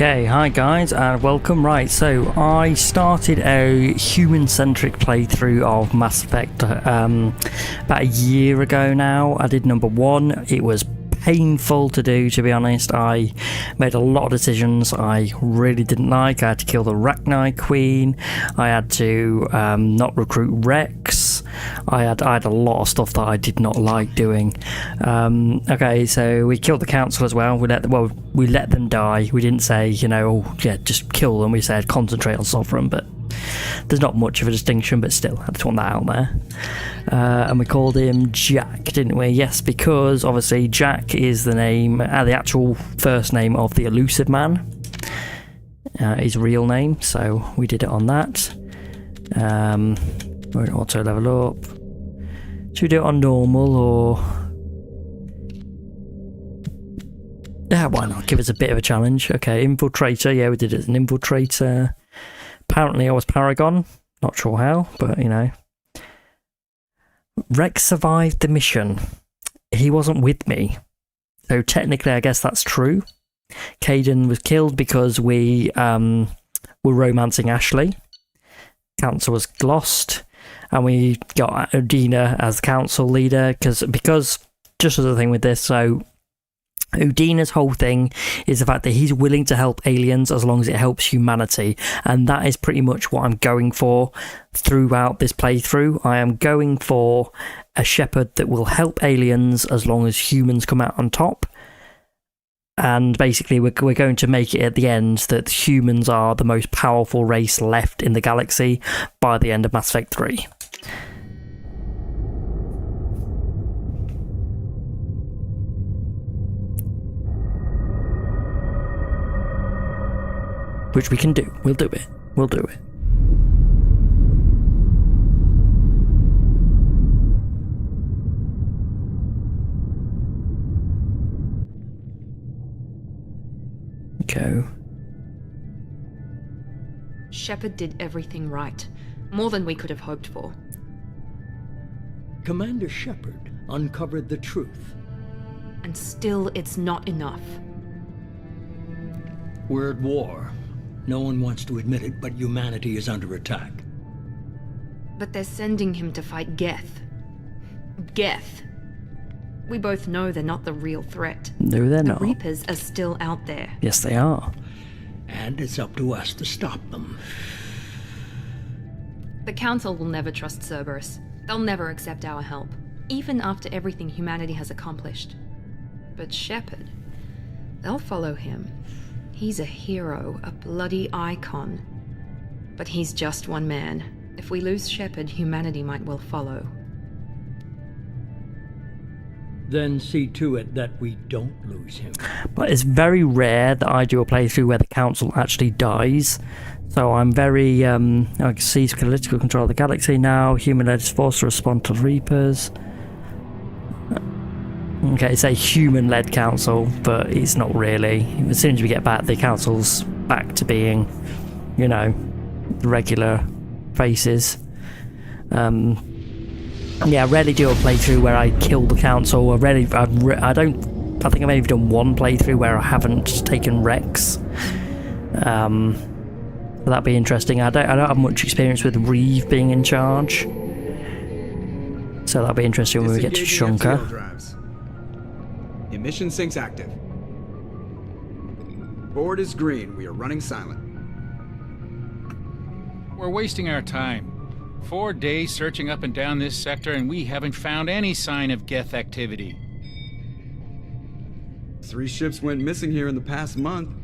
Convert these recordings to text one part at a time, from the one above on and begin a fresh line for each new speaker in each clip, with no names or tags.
Okay, hi guys and welcome. Right, so I started a human-centric playthrough of Mass Effect about a year ago now. I did number 1. It was painful to do, to be honest. I made a lot of decisions I really didn't like. I had to kill the Rachni Queen. I had to not recruit Rex. I had a lot of stuff that I did not like doing. Okay, so we killed the council as well. We let them die. We didn't say, oh yeah, just kill them. We said concentrate on Sovereign, but there's not much of a distinction, but still, I just want that out there. And we called him Jack, didn't we? Yes, because obviously Jack is the name, the actual first name of the elusive man. His real name, so we did it on that. We're going to auto level up. Should we do it on normal or? Yeah, why not? Give us a bit of a challenge. Okay, infiltrator. Yeah, we did it as an infiltrator. Apparently I was Paragon. Not sure how, but Rex survived the mission. He wasn't with me. So technically I guess that's true. Caden was killed because we were romancing Ashley. Council was lost. And we got Udina as the council leader because just as a thing with this, so Udina's whole thing is the fact that he's willing to help aliens as long as it helps humanity, and that is pretty much what I'm going for throughout this playthrough. I am going for a Shepard that will help aliens as long as humans come out on top, and basically we're going to make it at the end that humans are the most powerful race left in the galaxy by the end of Mass Effect 3. Which we can do. We'll do it. We'll do it. Go.
Shepard did everything right. More than we could have hoped for.
Commander Shepard uncovered the truth.
And still, it's not enough.
We're at war. No one wants to admit it, but humanity is under attack.
But they're sending him to fight Geth. Geth. We both know they're not the real threat.
No, they're not.
The Reapers are still out there.
Yes, they are.
And it's up to us to stop them.
The Council will never trust Cerberus. They'll never accept our help, even after everything humanity has accomplished. But Shepard, they'll follow him. He's a hero, a bloody icon. But he's just one man. If we lose Shepard, humanity might well follow.
Then see to it that we don't lose him.
But it's very rare that I do a playthrough where the council actually dies. So I'm very, I can seize political control of the galaxy now. Human-led is forced to respond to Reapers. Okay, it's a human-led council, but it's not really. As soon as we get back, the council's back to being, regular faces. Yeah, I rarely do a playthrough where I kill the council. I think I've maybe done one playthrough where I haven't taken Rex. So that'd be interesting. I don't have much experience with Reeve being in charge. So that'll be interesting when we get to Shunker.
Emission sinks active. Board is green. We are running silent.
We're wasting our time. 4 days searching up and down this sector, and we haven't found any sign of Geth activity.
3 ships went missing here in the past month.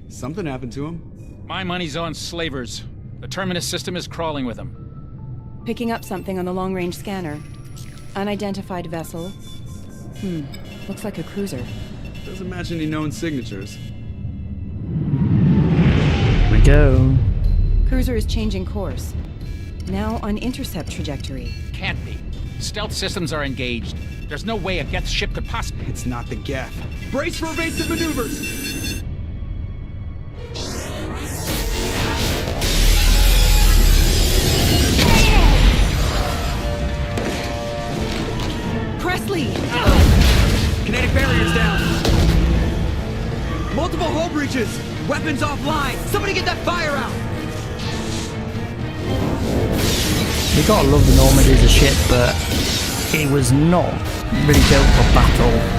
Something happened to them.
My money's on slavers. The Terminus system is crawling with them.
Picking up something on the long-range scanner. Unidentified vessel. Looks like a cruiser.
Doesn't match any known signatures.
Here we go.
Cruiser is changing course. Now on intercept trajectory.
Can't be. Stealth systems are engaged. There's no way a Geth ship could possibly...
It's not the Geth. Brace for evasive maneuvers!
Presley!
Kinetic barriers down! Multiple hull hull breaches!
Weapons offline! Somebody get that fire out!
You gotta love the Normandy as a ship, but it was not really built for battle.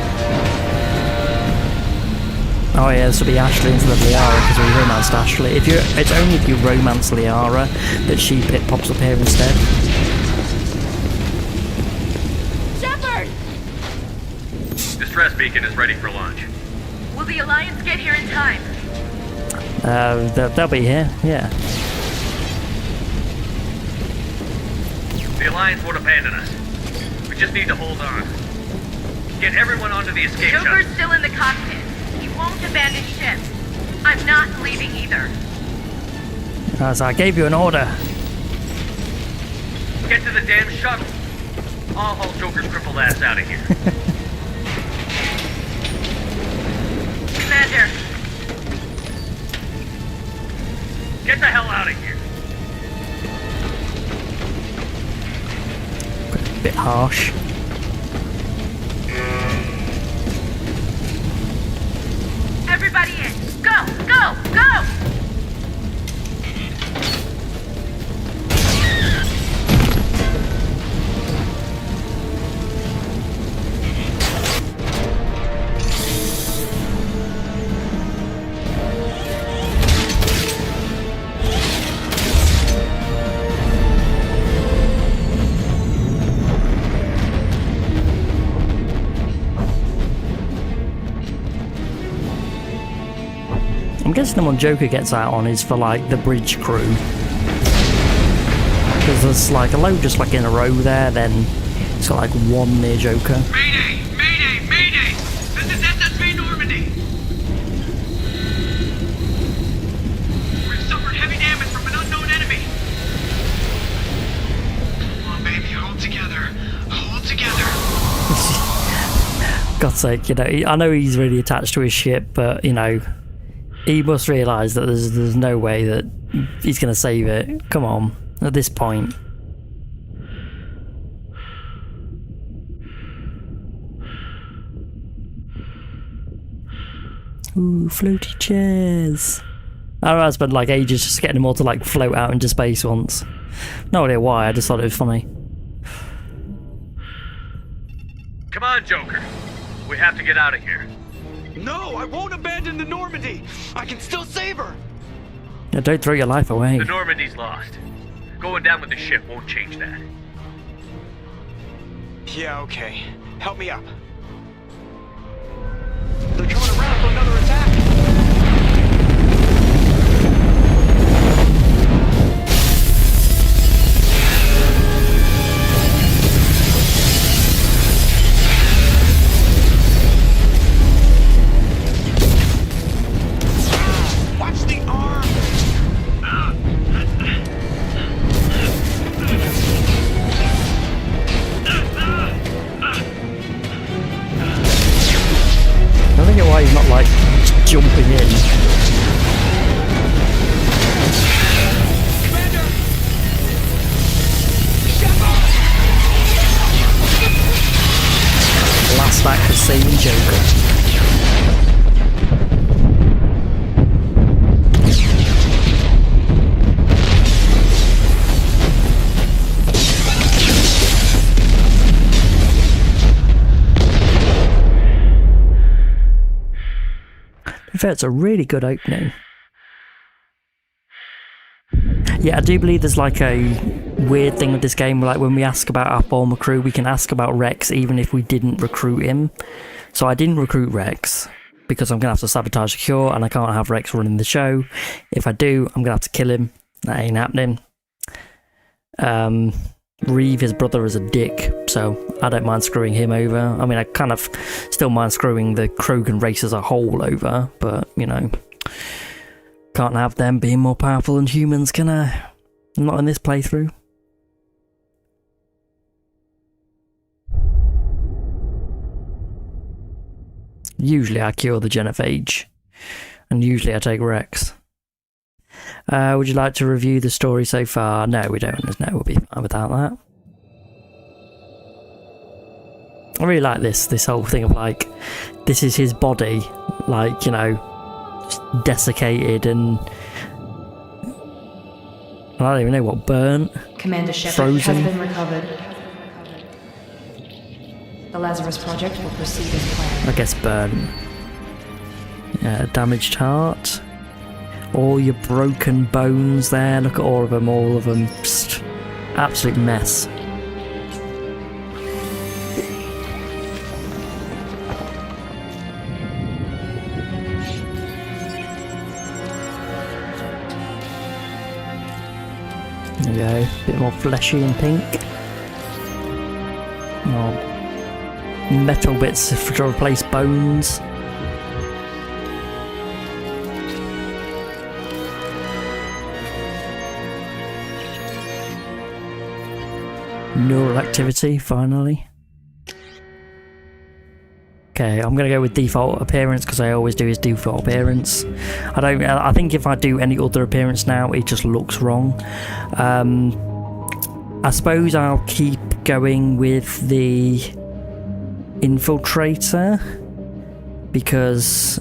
Oh yeah, this will be Ashley instead of Liara because we romanced Ashley. It's only if you romance Liara that she pops up here instead.
Shepard!
Distress beacon is ready for launch.
Will the Alliance get here in time?
They'll be here, yeah.
The Alliance won't abandon us. We just need to hold on. Get everyone onto the escape shuttle.
Joker's still in the cockpit. He won't abandon ship. I'm not leaving either.
As I gave you an order.
Get to the damn shuttle. I'll haul Joker's crippled ass out of here.
Commander,
Get the hell out of here.
A bit harsh.
everybody in. Go, go, go!
I'm guessing the one Joker gets out on is for like the bridge crew. Because there's like a load just like in a row there, then it's got like one near Joker.
Mayday! Mayday! Mayday! This is SSV Normandy! We've suffered heavy damage from an unknown enemy! Come on, baby, hold together. Hold together.
God's sake, you know, I know he's really attached to his ship, but you know, he must realise that there's no way that he's going to save it. Come on, at this point. Ooh, floaty chairs. I don't know, I spent like ages just getting them all to like float out into space once. No idea why, I just thought it was funny.
Come on, Joker. We have to get out of here.
No, I won't abandon the Normandy! I can still save her!
Yeah, don't throw your life away.
The Normandy's lost. Going down with the ship won't change that.
Yeah, okay. Help me up. They're coming around for another attack!
Why he's not like jumping in.
Commander! Shepard!
Last act of saving Joker. In fact, it's a really good opening. Yeah, I do believe there's like a weird thing with this game, like when we ask about our former crew, we can ask about Rex even if we didn't recruit him. So I didn't recruit Rex because I'm going to have to sabotage the cure and I can't have Rex running the show. If I do, I'm going to have to kill him. That ain't happening. Reeve, his brother, is a dick, so I don't mind screwing him over. I mean, I kind of still mind screwing the Krogan race as a whole over, but, you know, can't have them being more powerful than humans, can I? Not in this playthrough. Usually I cure the Genophage, and usually I take Rex. Would you like to review the story so far? No, we don't. No, we'll be fine without that. I really like this whole thing of like, this is his body, like, you know, desiccated and I don't even know what, burnt,
Commander Shepard
frozen.
has been recovered. The Lazarus Project will proceed as planned.
I guess burnt. Damaged heart. All your broken bones there. Look at all of them. Just absolute mess. There we go. A bit more fleshy and pink. More metal bits to replace bones. Neural activity, finally. Okay, I'm gonna go with default appearance because I always do his default appearance. I think if I do any other appearance now, it just looks wrong. I suppose I'll keep going with the infiltrator because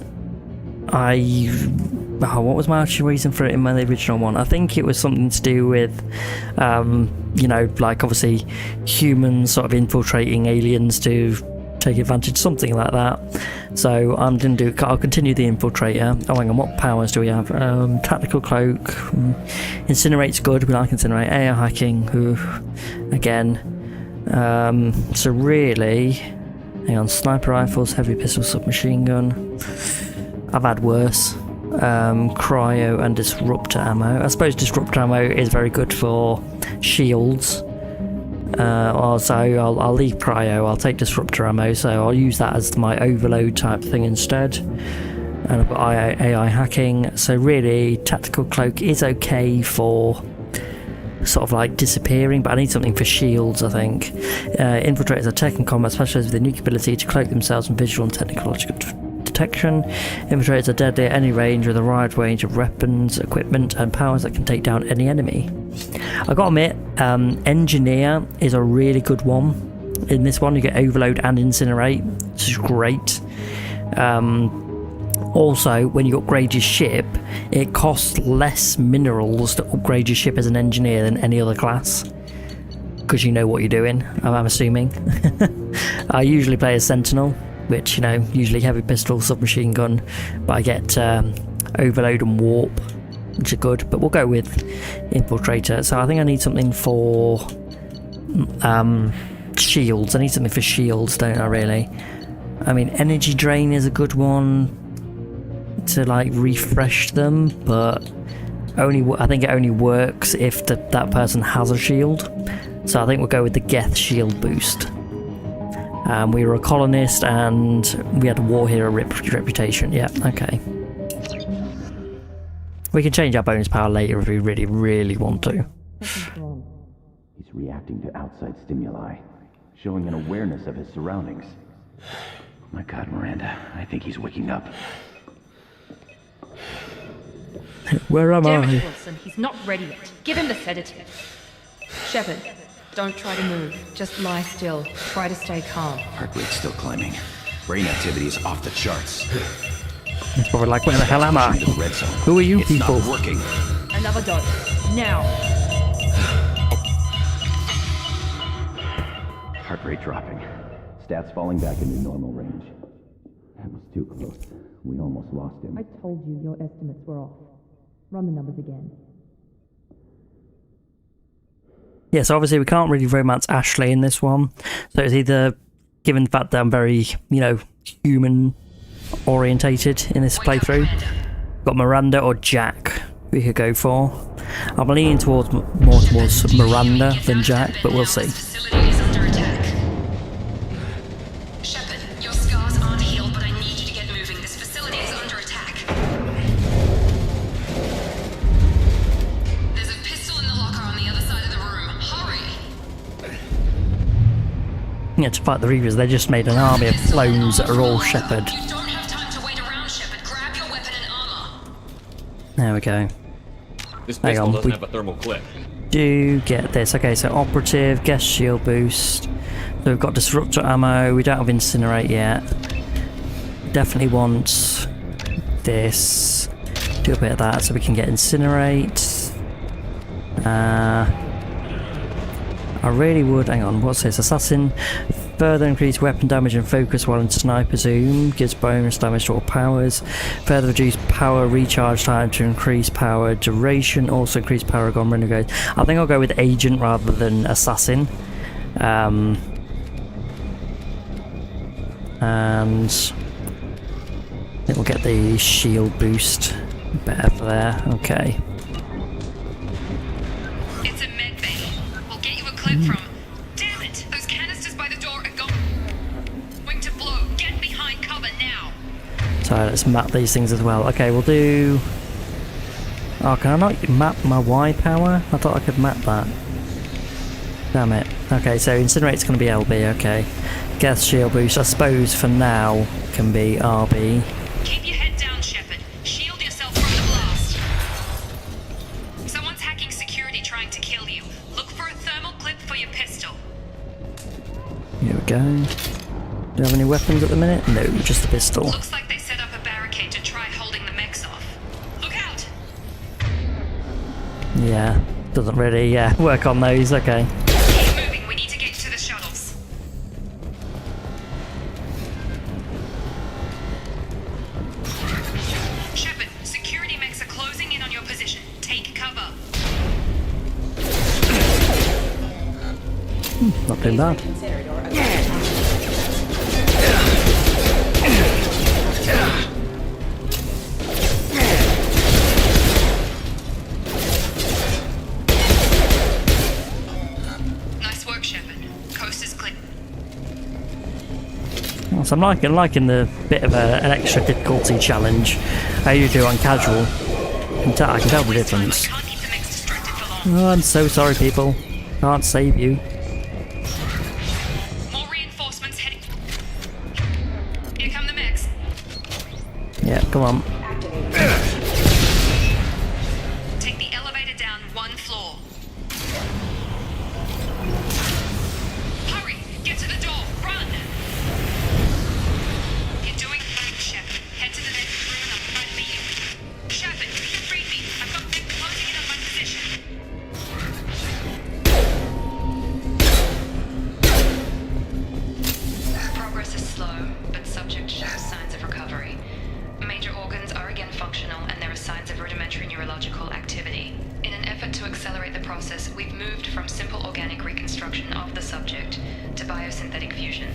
what was my actual reason for it in my original one? I think it was something to do with you know, like obviously humans sort of infiltrating aliens to take advantage, something like that. So I'll continue the infiltrator. Oh, hang on, what powers do we have? Tactical cloak, incinerate's good, we like incinerate. AI hacking, again. So really, hang on, sniper rifles, heavy pistol, submachine gun. I've had worse. Cryo and disruptor ammo. I suppose disruptor ammo is very good for shields. Also, I'll leave cryo. I'll take disruptor ammo, so I'll use that as my overload type thing instead. And I've got AI hacking. So really, tactical cloak is okay for sort of like disappearing, but I need something for shields, I think. Infiltrators are tech and combat specialists with the unique ability to cloak themselves in visual and technological detection. Infiltrators are deadly at any range with a wide range of weapons, equipment, and powers that can take down any enemy. I gotta admit, Engineer is a really good one. In this one, you get Overload and Incinerate, which is great. Also, when you upgrade your ship, it costs less minerals to upgrade your ship as an engineer than any other class. Because you know what you're doing, I'm assuming. I usually play as Sentinel, which, you know, usually heavy pistol, submachine gun, but I get Overload and Warp, which are good, but we'll go with Infiltrator. So I think I need something for shields. I need something for shields, don't I, really? I mean, Energy Drain is a good one to, like, refresh them, but I think it only works if that person has a shield. So I think we'll go with the Geth shield boost. We were a colonist and we had a war hero reputation. Yeah, okay. We can change our bonus power later if we really, really want to.
He's reacting to outside stimuli, showing an awareness of his surroundings. Oh my God, Miranda, I think he's waking up.
Where am
Damn
I?
it, Wilson, he's not ready yet. Give him the sedative. Shepard, don't try to move. Just lie still. Try to stay calm.
Heart rate's still climbing. Brain activity is off the charts.
It's probably like, where the hell am I?
The red zone.
Who are you
it's
people?
Not working.
Another dose. Now.
Heart rate dropping. Stats falling back into normal range. That was too close. We almost lost him.
I told you your estimates were off. Run the numbers again.
Yeah, so obviously we can't really romance Ashley in this one. So it's either, given the fact that I'm very, you know, human orientated in this playthrough, got Miranda or Jack we could go for. I'm leaning more towards Miranda than Jack, but we'll see.
Facility is under attack. Shepard, your scars aren't healed, but I need you to get moving. This facility is under attack. There's a pistol in the locker on the other side of the room. Hurry!
Yeah, to fight the Reavers, they just made an army of clones that are all Shepard.
You don't have time to wait around, Shepard. Grab your weapon and armor.
There we go.
This
Hang
pistol
on,
doesn't
we
have a thermal clip.
do get this. Okay, so operative, guest shield boost. So we've got disruptor ammo. We don't have incinerate yet. Definitely want this. Do a bit of that so we can get incinerate. I really would. Hang on, what's this? Assassin. Further increase weapon damage and focus while in sniper zoom. Gives bonus damage to all powers. Further reduce power recharge time to increase power duration. Also increase power on renegade. I think I'll go with agent rather than assassin. And it'll get the shield boost. Better for there. Okay.
It's a med bay. We'll get you a clip from. Damn it! Those canisters by the door are going to blow. Get behind cover now.
So let's map these things as well. Okay, we'll do. Oh, can I not map my Y power? I thought I could map that. Damn it. Okay, so incinerate's going to be LB. Okay. Gas shield boost, I suppose for now can be RB.
Keep your head down, Shepard. Shield yourself from the blast. Someone's hacking security trying to kill you. Look for a thermal clip for your pistol.
Here we go. Do you have any weapons at the minute? No, just a pistol.
Looks like they set up a barricade to try holding the mechs off. Look out!
Yeah, doesn't really work on those. Okay.
Keep moving. We need to get to the shuttles. Shepard, security mechs are closing in on your position. Take cover.
Not too bad.
Nice work, Shepard. Coast is clear.
So I'm liking the bit of an extra difficulty challenge. How you do on casual. I can tell the difference.
Can't keep the mechs distracted for long.
Oh, I'm so sorry, people. Can't save you.
More reinforcements heading. Here come the mechs.
Yeah, come on.
Take the elevator down one floor. Hurry! Get to the door! Run! You're doing fine, Shepard. Head to the next room and I'll try to beat you. Shepard, read me. I've got them closing in on my position. Progress is slow, but subject shows signs of recovery. Major organs are again functional and there are signs of rudimentary neurological activity. In an effort to accelerate the process, we've moved from simple organic reconstruction of the subject to biosynthetic fusion.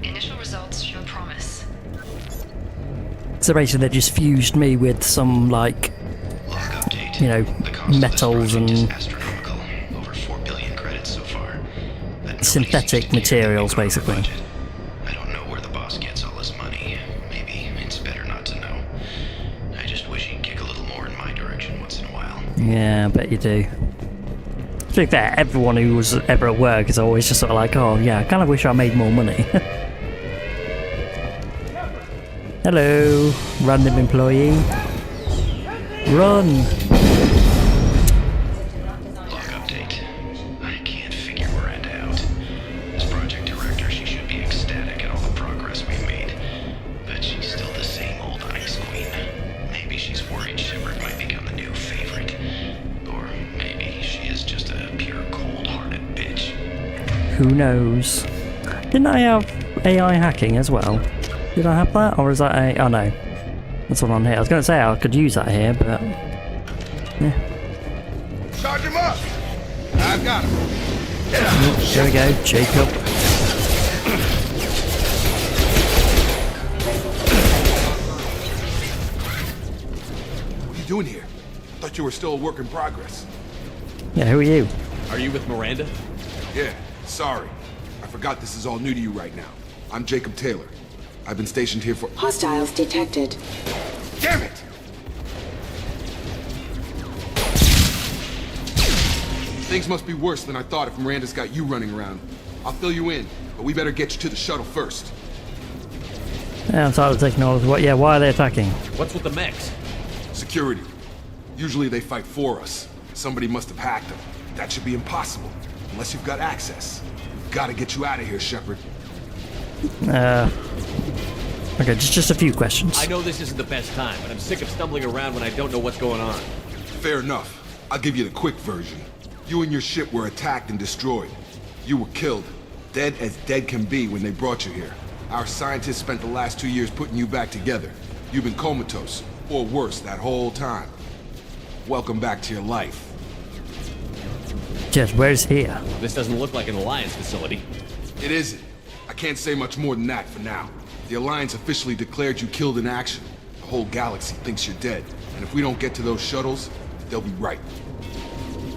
Initial results show promise.
So basically they just fused me with some, like, you know, metals and
Over 4 billion credits so far.
synthetic materials, basically.
I don't know where the boss gets all this money. Maybe it's better not to know. I just wish he'd kick a little more in my direction once in a while.
Yeah, I bet you do. To be fair, everyone who was ever at work is always just sort of like, oh yeah, I kind of wish I made more money. Hello, random employee. Run!
Log update. I can't figure Miranda out. As project director, she should be ecstatic at all the progress we've made. But she's still the same old ice queen. Maybe she's worried Shepard might become the new favorite. Or maybe she is just a pure cold-hearted bitch.
Who knows? Didn't I have AI hacking as well? Did I have that? Or is that a... oh no. That's one on here. I was going to say I could use that here, but... yeah.
Charge him up! I've got him.
There we go, Jacob.
What are you doing here? Thought you were still a work in progress.
Yeah, who are you?
Are you with Miranda?
Yeah, sorry. I forgot this is all new to you right now. I'm Jacob Taylor. I've been stationed here for...
Hostiles detected.
Damn it! Things must be worse than I thought if Miranda's got you running around. I'll fill you in, but we better get you to the shuttle first.
Yeah, I'm tired of taking all of what. Yeah, why are they attacking?
What's with the mechs?
Security. Usually they fight for us. Somebody must have hacked them. That should be impossible, unless you've got access. We've got to get you out of here, Shepard.
Okay, just a few questions.
I know this isn't the best time, but I'm sick of stumbling around when I don't know what's going on.
Fair enough. I'll give you the quick version. You and your ship were attacked and destroyed. You were killed. Dead as dead can be when they brought you here. Our scientists spent the last 2 years putting you back together. You've been comatose, or worse, that whole time. Welcome back to your life.
Just where's here?
This doesn't look like an Alliance facility.
It isn't. I can't say much more than that for now. The Alliance officially declared you killed in action. The whole galaxy thinks you're dead. And if we don't get to those shuttles, they'll be right.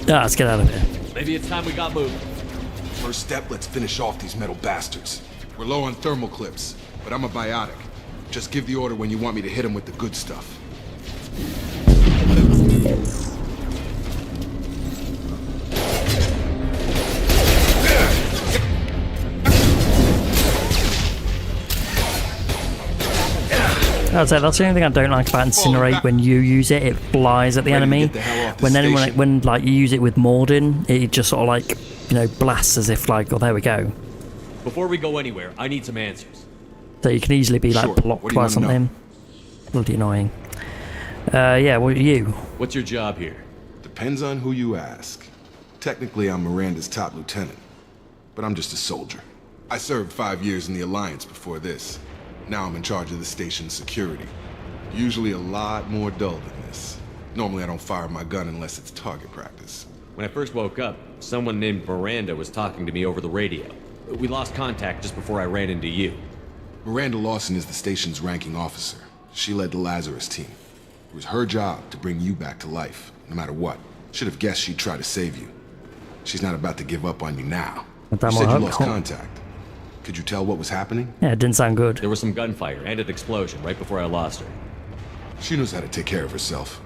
Ah, let's get out of here.
Maybe it's time we got moving.
First step, let's finish off these metal bastards. We're low on thermal clips, but I'm a biotic. Just give the order when you want me to hit them with the good stuff.
I'd say that's the only thing I don't like about Incinerate. When you use it, it flies at the enemy. When like you use it with Mordin, it just sort of like, you know, blasts as if like, oh, there we go.
Before we go anywhere, I need some answers.
So you can easily be like blocked by something. Bloody annoying. Yeah, what are you?
What's your job here?
Depends on who you ask. Technically, I'm Miranda's top lieutenant, but I'm just a soldier. I served 5 years in the Alliance before this. Now I'm in charge of the station's security. Usually a lot more dull than this. Normally I don't fire my gun unless it's target practice.
When I first woke up, someone named Miranda was talking to me over the radio. We lost contact just before I ran into you.
Miranda Lawson is the station's ranking officer. She led the Lazarus team. It was her job to bring you back to life, no matter what. Should have guessed she'd try to save you. She's not about to give up on you now. You said you lost contact. Could you tell what was happening?
Yeah, it didn't sound good.
There was some gunfire and an explosion right before I lost her.
She knows how to take care of herself.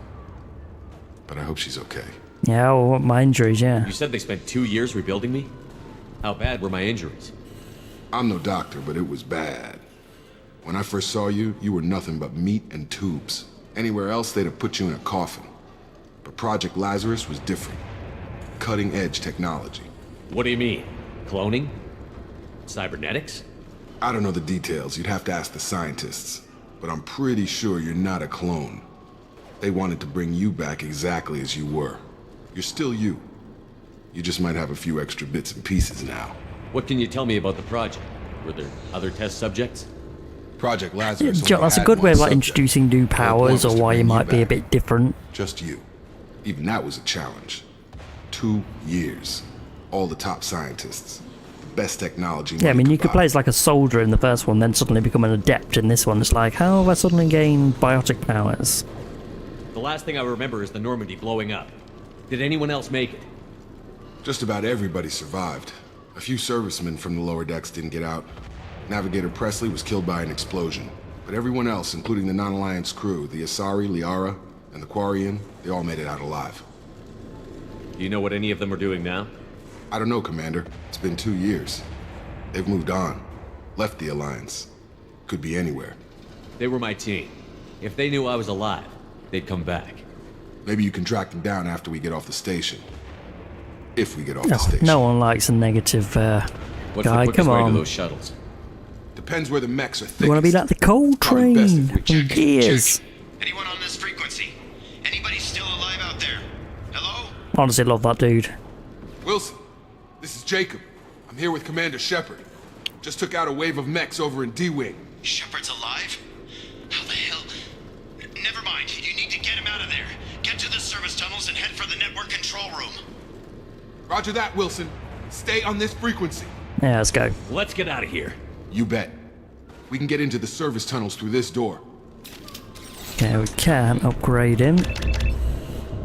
But I hope she's okay.
Yeah, well, my injuries, yeah.
You said they spent 2 years rebuilding me? How bad were my injuries?
I'm no doctor, but it was bad. When I first saw you, you were nothing but meat and tubes. Anywhere else, they'd have put you in a coffin. But Project Lazarus was different. Cutting-edge technology.
What do you mean? Cloning? Cybernetics?
I don't know the details. You'd have to ask the scientists. But I'm pretty sure you're not a clone. They wanted to bring you back exactly as you were. You're still you. You just might have a few extra bits and pieces now.
What can you tell me about the project? Were there other test subjects?
Project Lazarus.
That's a good way of like introducing new powers or why you might be a bit different.
Just you. Even that was a challenge. 2 years. All the top scientists. The best technology.
Yeah, I mean, you could play as like a soldier in the first one, then suddenly become an adept in this one. It's like, how have I suddenly gained biotic powers?
The last thing I remember is the Normandy blowing up. Did anyone else make it?
Just about everybody survived. A few servicemen from the lower decks didn't get out. Navigator Presley was killed by an explosion. But everyone else, including the non-Alliance crew, the Asari, Liara, and the Quarian, they all made it out alive.
Do you know what any of them are doing now?
I don't know, Commander. It's been 2 years. They've moved on. Left the Alliance. Could be anywhere.
They were my team. If they knew I was alive, they'd come back.
Maybe you can track them down after we get off the station. If we get off the station.
No one likes a negative
What's
guy.
the
Come
way
on.
to those shuttles?
Depends where the mechs are thickest.
You want to be like the coal train from Gears.
Anyone on this frequency? Anybody still alive out there? Hello?
Honestly, love that dude.
Wilson, this is Jacob. I'm here with Commander Shepard. Just took out a wave of mechs over in D-Wing.
Shepard's alive? How the hell? Never mind. You need to get him out of there. Get to the service tunnels and head for the network control room.
Roger that, Wilson. Stay on this frequency.
Yeah, let's go.
Let's get out of here.
You bet. We can get into the service tunnels through this door.
Okay, we can upgrade him.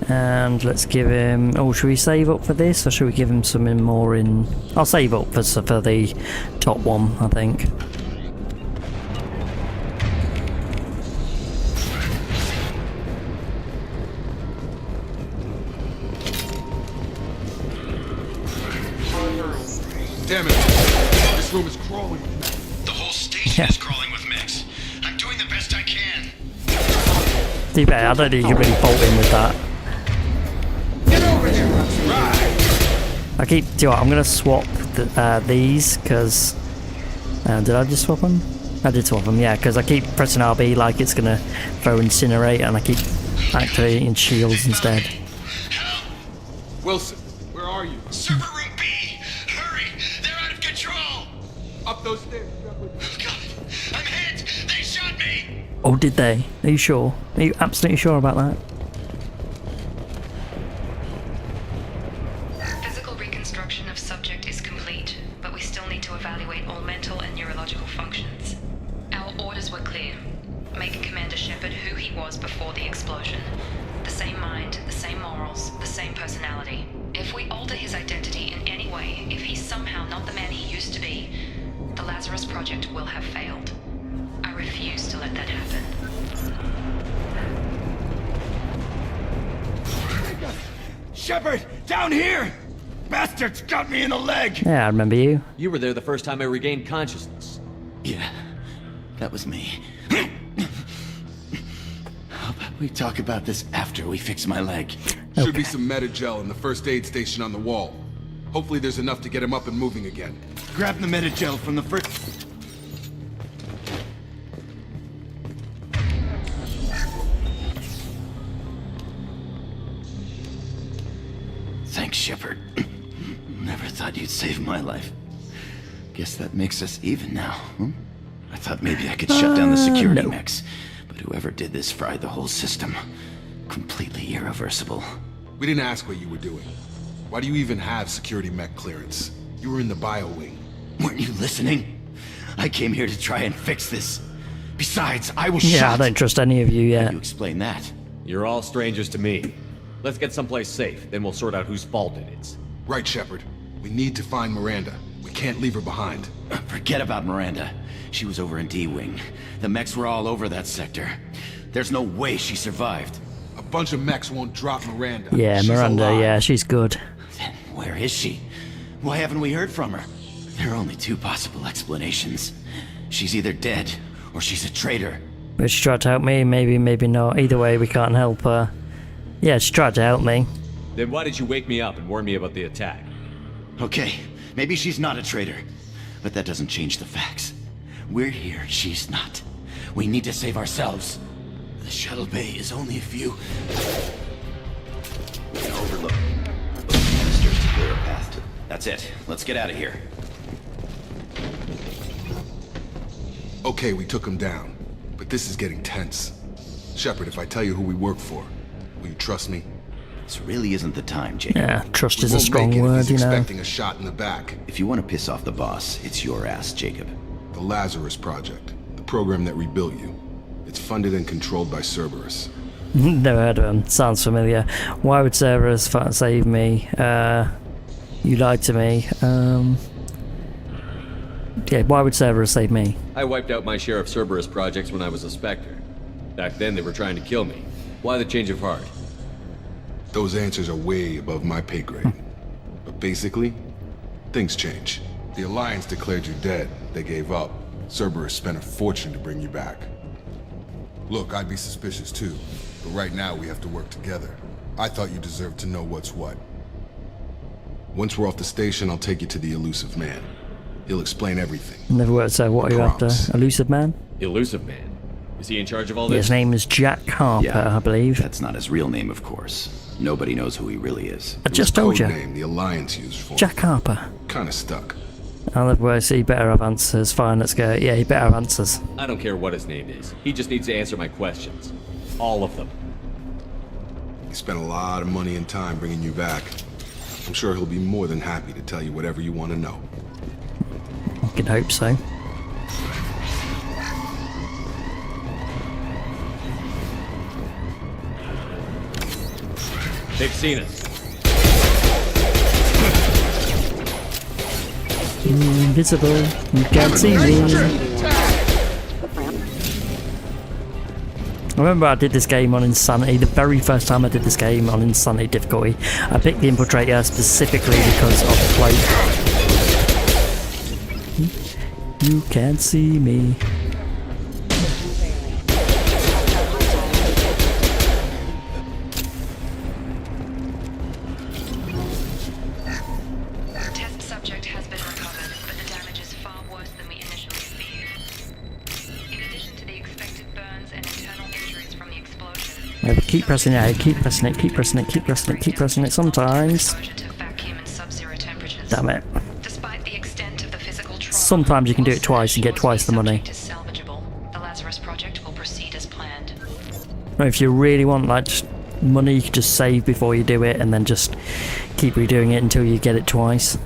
And let's give him... Oh, should we save up for this? Or should we give him something more in... I'll save up for the top one, I think.
Damn it. This room is crawling.
The whole station is crawling with mechs. I'm doing the best I can.
Too bad, I don't think you can really bolt in with that.
Get over here. Right.
Do you know what, I'm going to swap these, because... did I just swap them? I did swap them, yeah, because I keep pressing RB like it's gonna throw incinerate, and I keep activating shields instead.
Wilson, where are you?
Server room B! Hurry! They're out of control!
Up those stairs.
God, I'm hit! They shot me!
Oh, did they? Are you sure? Are you absolutely sure about that?
Physical reconstruction of subject is complete, but we still need to evaluate all mental and neurological functions. Our orders were clear. Make Commander Shepard who he was before the explosion. The same mind, the same morals, the same personality. If we alter his identity in any way, if he's somehow not the man he used to be, the Lazarus Project will have failed. I refuse to let that happen.
Shepard, down here! Bastards got me in the leg!
Yeah, I remember you.
You were there the first time I regained consciousness.
Yeah, that was me. How about we talk about this after we fix my leg?
Should be some Metagel in the first aid station on the wall. Hopefully there's enough to get him up and moving again.
Grab the Metagel from the first... Thanks, Shepard. Never thought you'd save my life. Guess that makes us even now, huh? I thought maybe I could shut down the security mechs, but whoever did this fried the whole system. Completely irreversible.
We didn't ask what you were doing. Why do you even have security mech clearance? You were in the bio wing.
Weren't you listening? I came here to try and fix this. Besides, I was
Yeah,
shot.
I don't trust any of you
How
yet.
do you explain that?
You're all strangers to me. Let's get someplace safe, then we'll sort out whose fault it is.
Right, Shepard. We need to find Miranda. We can't leave her behind.
Forget about Miranda. She was over in D-Wing. The mechs were all over that sector. There's no way she survived.
A bunch of mechs won't drop Miranda.
Yeah,
She's
Miranda,
alive.
yeah, she's good.
Then where is she? Why haven't we heard from her? There are only two possible explanations. She's either dead, or she's a traitor.
But she tried to help me, maybe, maybe not. Either way, we can't help her. Yeah, she tried to help me.
Then why did you wake me up and warn me about the attack?
Okay, maybe she's not a traitor. But that doesn't change the facts. We're here, she's not. We need to save ourselves. The shuttle bay is only a few... We can overlook. Canisters to clear a path to... That's it. Let's get out of here.
Okay, we took him down. But this is getting tense. Shepard, if I tell you who we work for, will you trust me?
This really isn't the time, Jacob.
Yeah, trust
We
is a
won't
strong
make it if
word,
he's
you know.
expecting a shot in the back.
If you want to piss off the boss, it's your ass, Jacob.
The Lazarus Project, the program that rebuilt you. It's funded and controlled by Cerberus.
Never heard of him. Sounds familiar. Why would Cerberus save me? You lied to me. Yeah, why would Cerberus save me?
I wiped out my share of Cerberus projects when I was a Spectre. Back then they were trying to kill me. Why the change of heart?
Those answers are way above my pay grade. But basically, things change. The Alliance declared you dead. They gave up. Cerberus spent a fortune to bring you back. Look, I'd be suspicious too. But right now we have to work together. I thought you deserved to know what's what. Once we're off the station, I'll take you to the Elusive Man. He'll explain everything.
Never worked out what are you after.
Promise.
Elusive Man?
Elusive Man? Is he in charge of all
Yeah,
this?
his name is Jack Harper, I believe.
That's not his real name, of course. Nobody knows who he really is.
I just told you.
Name the Alliance used for
Jack Harper.
Kinda stuck.
Otherwise, he better have answers. Fine, let's go. Yeah, he better have answers.
I don't care what his name is. He just needs to answer my questions. All of them.
He spent a lot of money and time bringing you back. I'm sure he'll be more than happy to tell you whatever you want to know.
I can hope so.
They've seen us.
Invisible. You can't see me. I remember I did this game on Insanity, the very first time I did this game on Insanity difficulty. I picked the Infiltrator specifically because of the cloak. You can't see me.
Test subject has been recovered, but the damage is far worse than we initially feared.
keep pressing A, keep pressing it, keep pressing it, keep pressing it, keep pressing it. Sometimes. Damn it. Sometimes you can do it twice and get twice the money. Or if you really want like just money, you can just save before you do it and then just keep redoing it until you get it twice.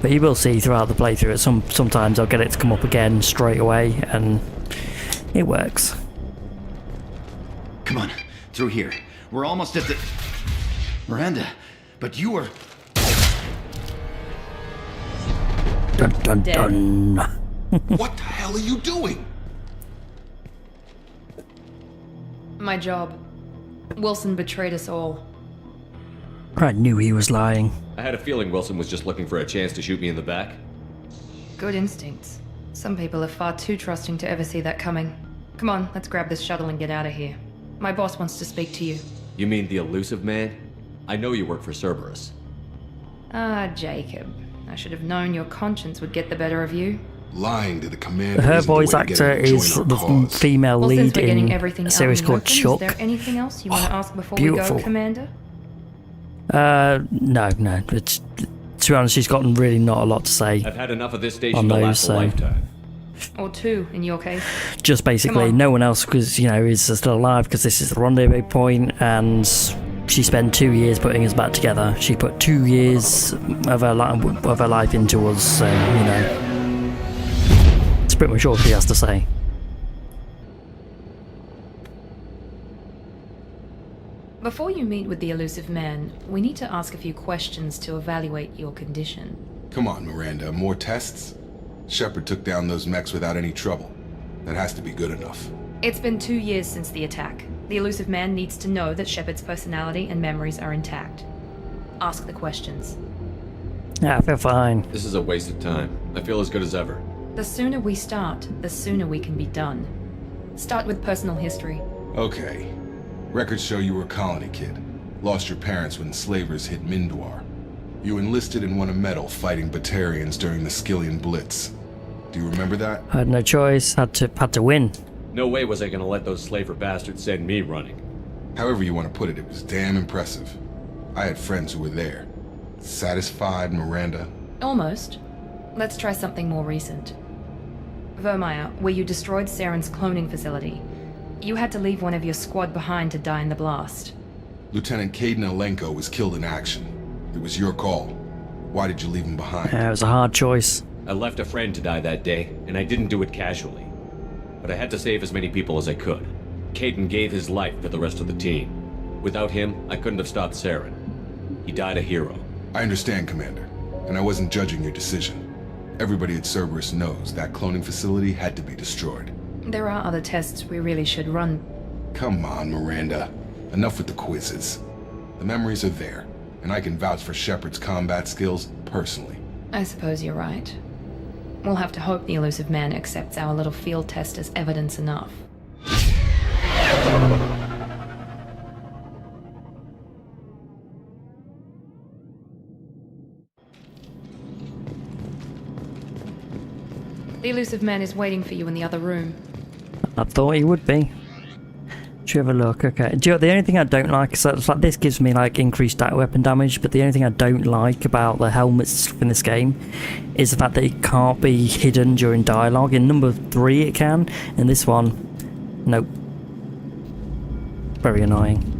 But you will see throughout the playthrough, sometimes I'll get it to come up again straight away, and it works.
Come on, through here. We're almost at the... Miranda, but you were...
Dun dun dun.
What the hell are you doing?
My job. Wilson betrayed us all.
I knew he was lying.
I had a feeling Wilson was just looking for a chance to shoot me in the back.
Good instincts. Some people are far too trusting to ever see that coming. Come on, let's grab this shuttle and get out of here. My boss wants to speak to you.
You mean the elusive man? I know you work for Cerberus.
Ah, Jacob. I should have known your conscience would get the better of you.
Lying to the commander.
Her voice actor is the female lead in a series called Chuck.
Is there anything else you want to ask before we go, Commander?
No. It's, to be honest, she's gotten really not a lot to say.
I've had enough of this station to last a lifetime.
Or two, in your case.
Just basically, no one else, because, you know, is still alive, because this is the rendezvous point, and she spent 2 years putting us back together. She put 2 years of her life into us, so, you know. It's pretty much all she has to say.
Before you meet with the elusive man, we need to ask a few questions to evaluate your condition.
Come on, Miranda, more tests? Shepard took down those mechs without any trouble. That has to be good enough.
It's been 2 years since the attack. The elusive man needs to know that Shepard's personality and memories are intact. Ask the questions.
Yeah, I feel fine.
This is a waste of time. I feel as good as ever.
The sooner we start, the sooner we can be done. Start with personal history.
Okay. Records show you were a colony kid. Lost your parents when slavers hit Mindwar. You enlisted and won a medal fighting Batarians during the Skillian Blitz. Do you remember that?
I had no choice. Had to win.
No way was I gonna let those slaver bastards send me running.
However you want to put it, it was damn impressive. I had friends who were there. Satisfied, Miranda?
Almost. Let's try something more recent. Vermeer, where you destroyed Saren's cloning facility. You had to leave one of your squad behind to die in the blast.
Lieutenant Caden Alenko was killed in action. It was your call. Why did you leave him behind?
Yeah, it was a hard choice.
I left a friend to die that day, and I didn't do it casually. But I had to save as many people as I could. Caden gave his life for the rest of the team. Without him, I couldn't have stopped Saren. He died a hero.
I understand, Commander, and I wasn't judging your decision. Everybody at Cerberus knows that cloning facility had to be destroyed.
There are other tests we really should run.
Come on, Miranda. Enough with the quizzes. The memories are there, and I can vouch for Shepard's combat skills personally.
I suppose you're right. We'll have to hope the elusive man accepts our little field test as evidence enough. The elusive man is waiting for you in the other room.
I thought he would be. Should we have a look? Okay. Do you know, the only thing I don't like is that like, this gives me like increased weapon damage, but the only thing I don't like about the helmets in this game is the fact that it can't be hidden during dialogue. In number 3 it can, in this one, nope. Very annoying.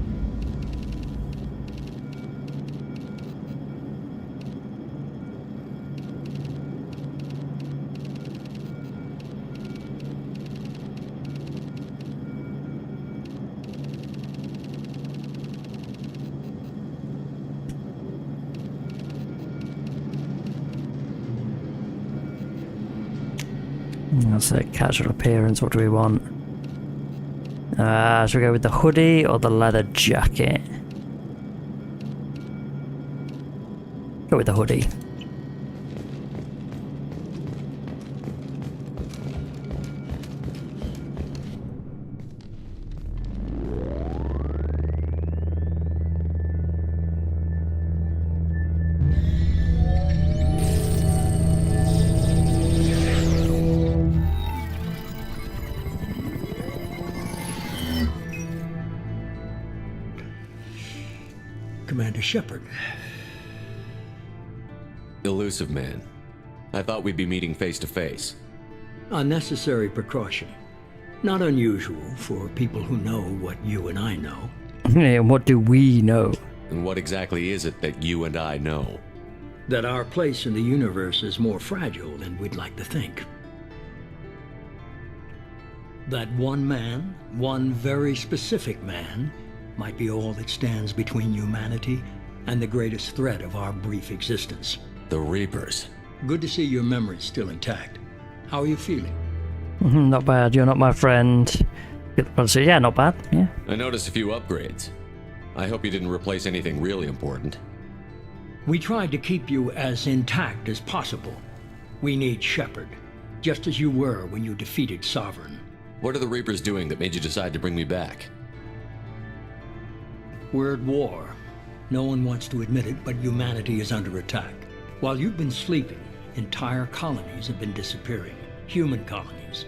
That's a casual appearance. What do we want? Should we go with the hoodie or the leather jacket? Go with the hoodie.
Commander Shepard.
Elusive man. I thought we'd be meeting face to face.
A necessary precaution. Not unusual for people who know what you and I know.
And what do we know?
And what exactly is it that you and I know?
That our place in the universe is more fragile than we'd like to think. That one man, one very specific man, might be all that stands between humanity and the greatest threat of our brief existence.
The Reapers.
Good to see your memory's still intact. How are you feeling?
Not bad, you're not my friend. So yeah, not bad, yeah.
I noticed a few upgrades. I hope you didn't replace anything really important.
We tried to keep you as intact as possible. We need Shepard, just as you were when you defeated Sovereign.
What are the Reapers doing that made you decide to bring me back?
We're at war. No one wants to admit it, but humanity is under attack. While you've been sleeping, entire colonies have been disappearing. Human colonies.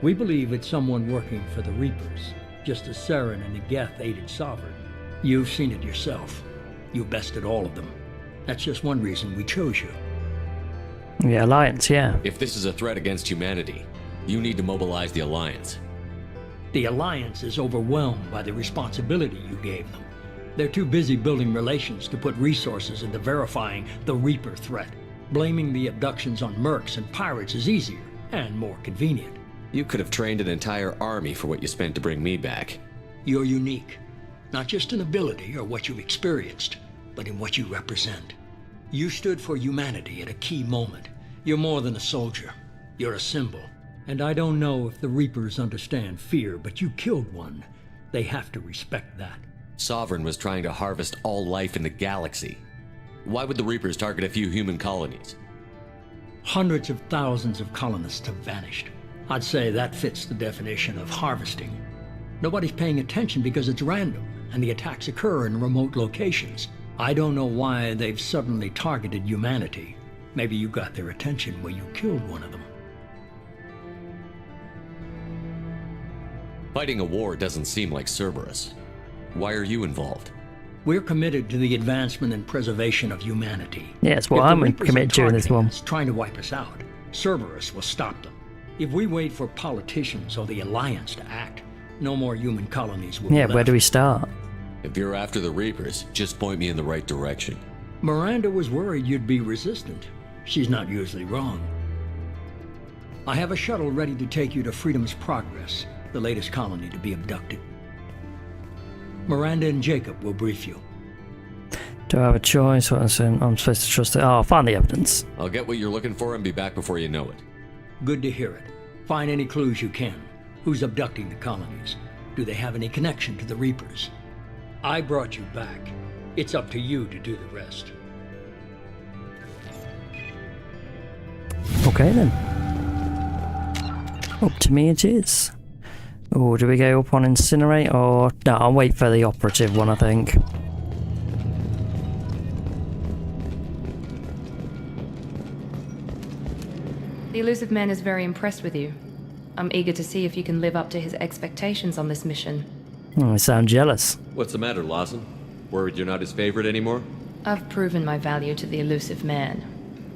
We believe it's someone working for the Reapers, just as Saren and the Geth aided Sovereign. You've seen it yourself. You bested all of them. That's just one reason we chose you.
The Alliance, yeah.
If this is a threat against humanity, you need to mobilize the Alliance.
The Alliance is overwhelmed by the responsibility you gave them. They're too busy building relations to put resources into verifying the Reaper threat. Blaming the abductions on mercs and pirates is easier and more convenient.
You could have trained an entire army for what you spent to bring me back.
You're unique. Not just in ability or what you've experienced, but in what you represent. You stood for humanity at a key moment. You're more than a soldier. You're a symbol. And I don't know if the Reapers understand fear, but you killed one. They have to respect that.
Sovereign was trying to harvest all life in the galaxy. Why would the Reapers target a few human colonies?
Hundreds of thousands of colonists have vanished. I'd say that fits the definition of harvesting. Nobody's paying attention because it's random, and the attacks occur in remote locations. I don't know why they've suddenly targeted humanity. Maybe you got their attention when you killed one of them.
Fighting a war doesn't seem like Cerberus. Why are you involved?
We're committed to the advancement and preservation of humanity.
Yes, well, I'm committed to this one.
Trying to wipe us out. Cerberus will stop them. If we wait for politicians or the Alliance to act, no more human colonies will be left.
Where do we start?
If you're after the Reapers, just point me in the right direction.
Miranda was worried you'd be resistant. She's not usually wrong. I have a shuttle ready to take you to Freedom's Progress, the latest colony to be abducted. Miranda and Jacob will brief you.
Do I have a choice? I'm supposed to trust it. Oh, I'll find the evidence.
I'll get what you're looking for and be back before you know it.
Good to hear it. Find any clues you can. Who's abducting the colonies? Do they have any connection to the Reapers? I brought you back. It's up to you to do the rest.
Okay then. Up to me it is. Oh, do we go up on Incinerate or... No, I'll wait for the operative one, I think.
The elusive man is very impressed with you. I'm eager to see if you can live up to his expectations on this mission.
Oh, I sound jealous.
What's the matter, Lawson? Worried you're not his favorite anymore?
I've proven my value to the elusive man.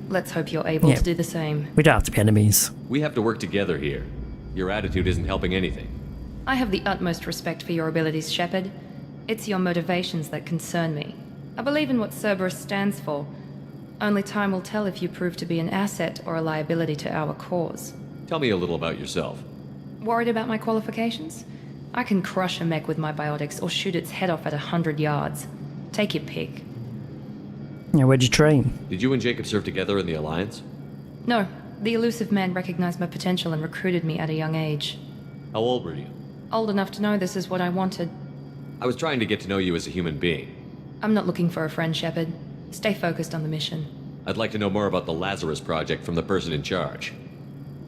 Let's hope you're able to do the same.
We don't have to be enemies.
We have to work together here. Your attitude isn't helping anything.
I have the utmost respect for your abilities, Shepard. It's your motivations that concern me. I believe in what Cerberus stands for. Only time will tell if you prove to be an asset or a liability to our cause.
Tell me a little about yourself.
Worried about my qualifications? I can crush a mech with my biotics or shoot its head off at 100 yards. Take your pick.
Yeah, where'd you train?
Did you and Jacob serve together in the Alliance?
No. The elusive man recognized my potential and recruited me at a young age.
How old were you?
Old enough to know this is what I wanted.
I was trying to get to know you as a human being.
I'm not looking for a friend, Shepard. Stay focused on the mission.
I'd like to know more about the Lazarus Project from the person in charge.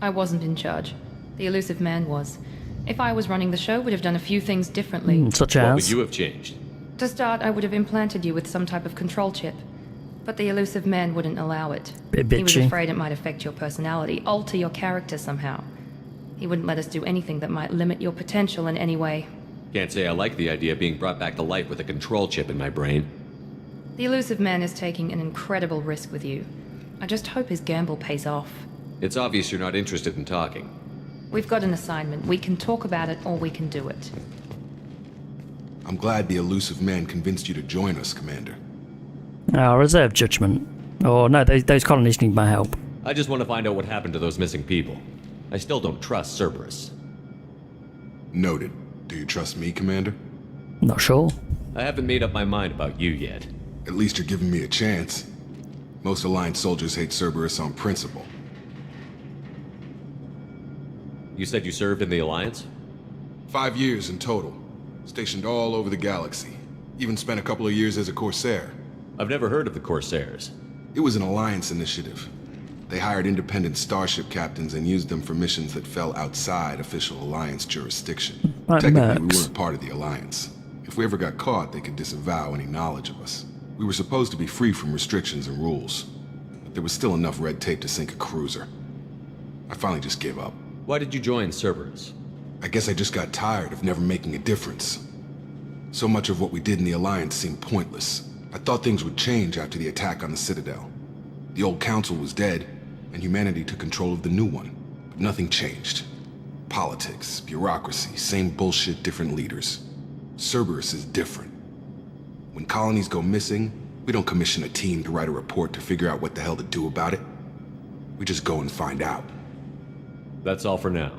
I wasn't in charge. The elusive man was. If I was running the show, would have done a few things differently.
Such as?
What would you have changed?
To start, I would have implanted you with some type of control chip. But the elusive man wouldn't allow it.
Bit bitchy.
He was afraid it might affect your personality, alter your character somehow. He wouldn't let us do anything that might limit your potential in any way.
Can't say I like the idea of being brought back to life with a control chip in my brain.
The elusive man is taking an incredible risk with you. I just hope his gamble pays off.
It's obvious you're not interested in talking.
We've got an assignment. We can talk about it, or we can do it.
I'm glad the elusive man convinced you to join us, Commander.
Reserve judgment. Oh no, those colonies need my help.
I just want to find out what happened to those missing people. I still don't trust Cerberus.
Noted. Do you trust me, Commander?
Not sure.
I haven't made up my mind about you yet.
At least you're giving me a chance. Most Alliance soldiers hate Cerberus on principle.
You said you served in the Alliance?
5 years in total. Stationed all over the galaxy. Even spent a couple of years as a Corsair.
I've never heard of the Corsairs.
It was an Alliance initiative. They hired independent starship captains and used them for missions that fell outside official Alliance jurisdiction.
Like
Technically, we
mercs.
weren't part of the Alliance. If we ever got caught, they could disavow any knowledge of us. We were supposed to be free from restrictions and rules. But there was still enough red tape to sink a cruiser. I finally just gave up.
Why did you join Cerberus?
I guess I just got tired of never making a difference. So much of what we did in the Alliance seemed pointless. I thought things would change after the attack on the Citadel. The old council was dead, and humanity took control of the new one. But nothing changed. Politics, bureaucracy, same bullshit, different leaders. Cerberus is different. When colonies go missing, we don't commission a team to write a report to figure out what the hell to do about it. We just go and find out.
That's all for now.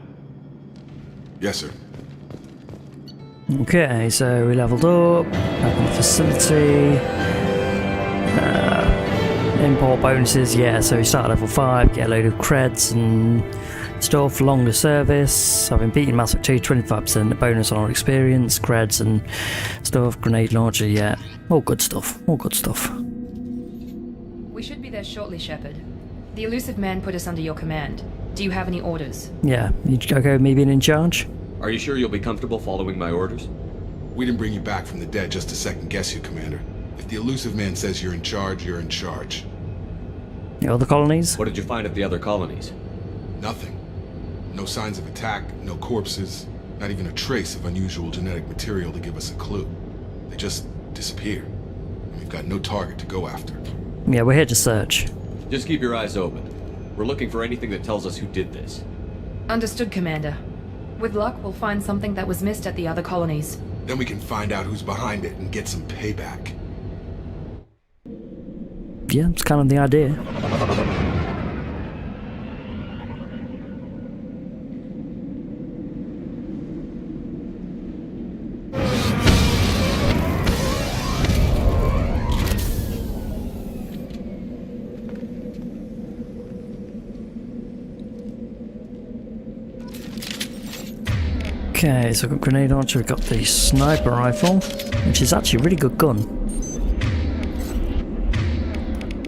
Yes, sir.
Okay, so we leveled up, open the facility, import bonuses, yeah, so we start at level 5, get a load of creds and stuff, longer service, I've been beating Mass Effect 2, 25% bonus on our experience, creds and stuff, grenade launcher, yeah, all good stuff, all good stuff.
We should be there shortly, Shepard. The elusive man put us under your command. Do you have any orders?
Yeah, you okay with me being in charge?
Are you sure you'll be comfortable following my orders?
We didn't bring you back from the dead just to second guess you, Commander. If the elusive man says you're in charge, you're in charge.
The other colonies?
What did you find at the other colonies?
Nothing. No signs of attack, no corpses, not even a trace of unusual genetic material to give us a clue. They just disappeared. And we've got no target to go after.
Yeah, we're here to search.
Just keep your eyes open. We're looking for anything that tells us who did this.
Understood, Commander. With luck, we'll find something that was missed at the other colonies.
Then we can find out who's behind it and get some payback.
Yeah, it's kind of the idea. Okay, so we've got grenade launcher, we've got the sniper rifle, which is actually a really good gun.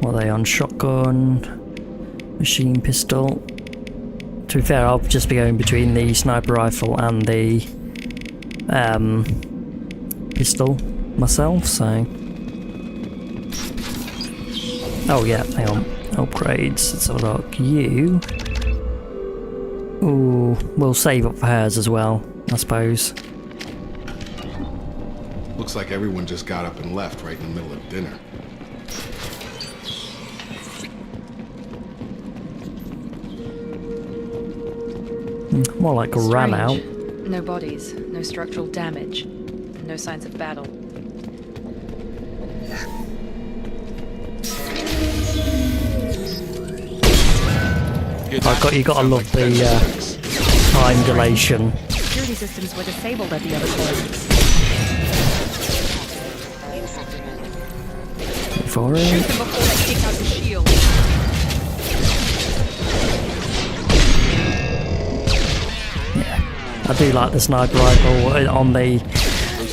What are they on? Shotgun, machine pistol. To be fair, I'll just be going between the sniper rifle and the pistol myself, so... Oh yeah, hang on. Upgrades, let's have a look. You... Ooh, we'll save up for hers as well, I suppose.
Looks like everyone just got up and left right in the middle of dinner.
More like ran out.
No bodies, no structural damage, no signs of battle.
You gotta love the time dilation.
Security systems were disabled at the other colonies.
For it.
Shoot them before they kick out the shield.
I do like the sniper rifle on the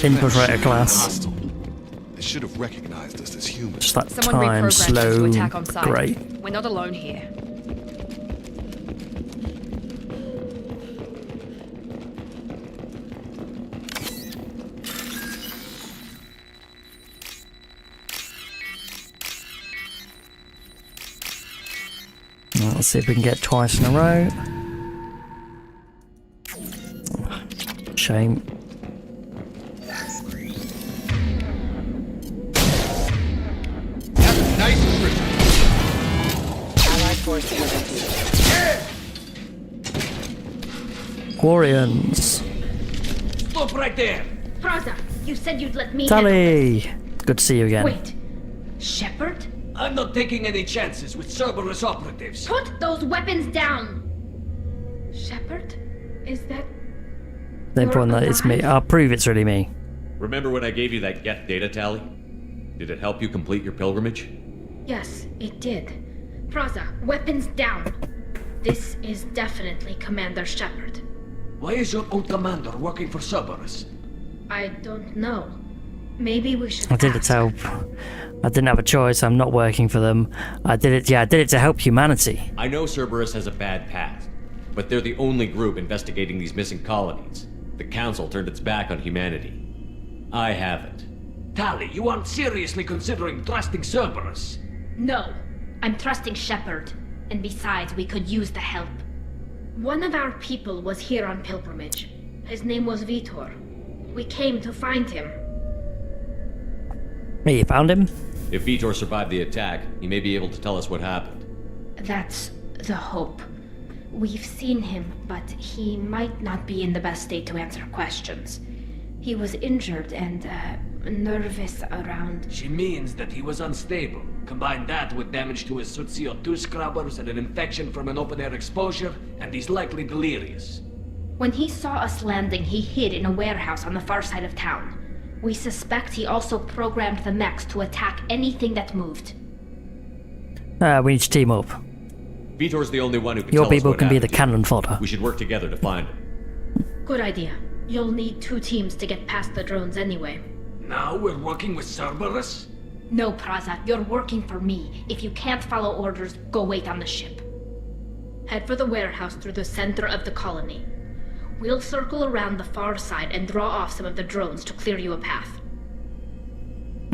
infiltrator class.
They should have recognized us as humans.
Just that
Someone
time
reprogrammed
slow,
to attack on sight.
great.
We're not alone here.
Let's see if we can get twice in a row. Shame. Quarians.
Stop right there!
Praza, you said you'd let me
Tally! Good to see you again.
Wait. Shepard?
I'm not taking any chances with Cerberus operatives.
Put those weapons down! Shepard? Is that...
The important that it's me. I'll prove it's really me.
Remember when I gave you that Geth data tally? Did it help you complete your pilgrimage?
Yes, it did. Praza, weapons down. This is definitely Commander Shepard.
Why is your old commander working for Cerberus?
I don't know. Maybe we should
I did it to help. I didn't have a choice. I'm not working for them. I did it. Yeah, I did it to help humanity.
I know Cerberus has a bad past, but they're the only group investigating these missing colonies. The Council turned its back on humanity. I haven't.
Tali, you aren't seriously considering trusting Cerberus?
No, I'm trusting Shepard. And besides, we could use the help. One of our people was here on pilgrimage. His name was Vitor. We came to find him.
Hey, you found him?
If Vitor survived the attack, he may be able to tell us what happened.
That's the hope. We've seen him, but he might not be in the best state to answer questions. He was injured and, nervous around...
She means that he was unstable. Combine that with damage to his suit CO2 scrubbers and an infection from an open-air exposure, and he's likely delirious.
When he saw us landing, he hid in a warehouse on the far side of town. We suspect he also programmed the mechs to attack anything that moved.
We need to team up.
Vitor's the only one who can
Your
tell us
people
what
can be the
happened.
cannon fodder.
We should work together to find him.
Good idea. You'll need 2 teams to get past the drones anyway.
Now we're working with Cerberus?
No, Praza, you're working for me. If you can't follow orders, go wait on the ship. Head for the warehouse through the center of the colony. We'll circle around the far side and draw off some of the drones to clear you a path.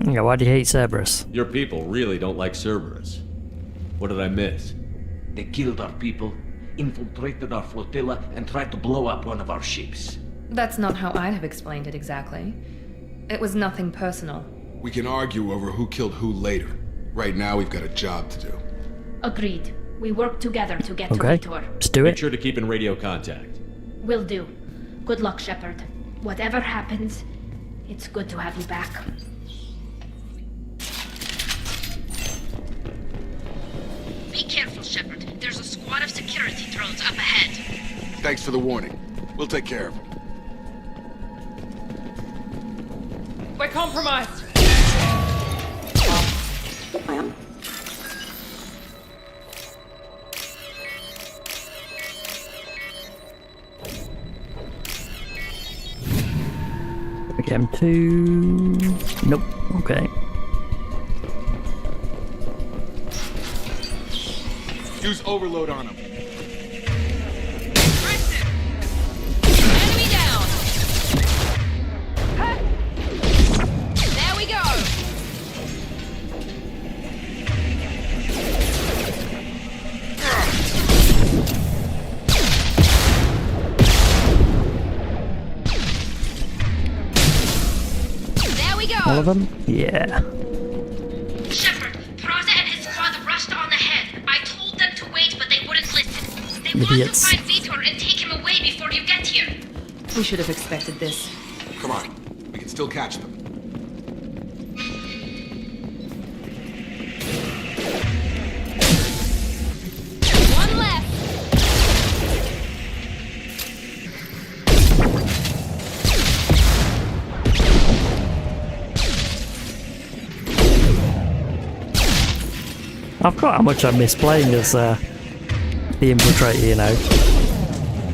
Yeah, why do you hate Cerberus?
Your people really don't like Cerberus. What did I miss?
They killed our people, infiltrated our flotilla, and tried to blow up one of our ships.
That's not how I'd have explained it exactly. It was nothing personal.
We can argue over who killed who later. Right now, we've got a job to do.
Agreed. We work together to get to Vitor.
Let's do
Make
it.
sure to keep in radio contact.
Will do. Good luck, Shepard. Whatever happens, it's good to have you back. Be careful, Shepard. There's a squad of security drones up ahead.
Thanks for the warning. We'll take care of it.
We're compromised!
M2. Nope. Okay.
Use overload on him.
Enemy down! There we go! There we go!
All of them? Yeah.
Shepard, Praza and his squad rushed on ahead. I told them to wait, but they wouldn't listen. They want
Idiots.
to find Vitor and take him away before you get here.
We should have expected this.
Come on. We can still catch them.
One left!
I forgot how much I miss playing as the infiltrator, you know.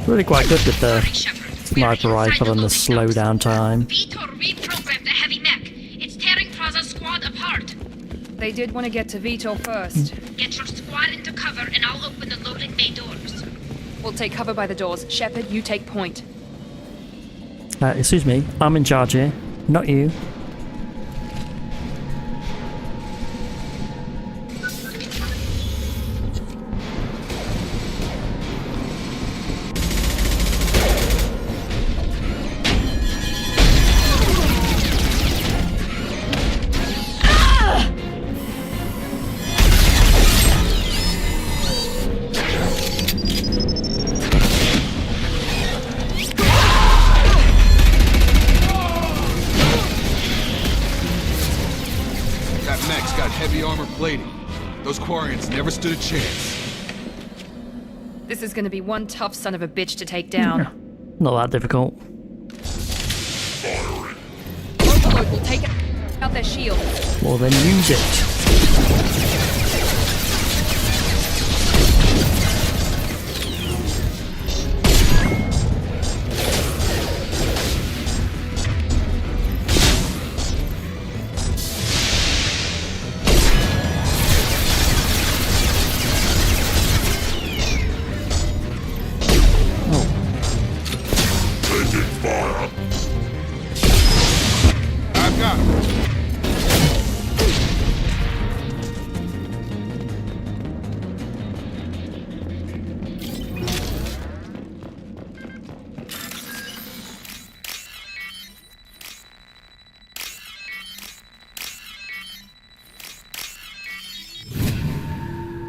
Really quite good with the sniper rifle and the slowdown time.
Vitor reprogrammed the heavy mech. It's tearing Praza's squad apart.
They did want to get to Vitor first.
Get your squad into cover and I'll open the loading bay doors.
We'll take cover by the doors. Shepard, you take point.
Excuse me, I'm in charge here, not you.
mech's got heavy armor plating. Those Quarians never stood a chance.
This is gonna be one tough son of a bitch to take down.
Not that difficult.
Overload will take out their shields.
Well, then use it.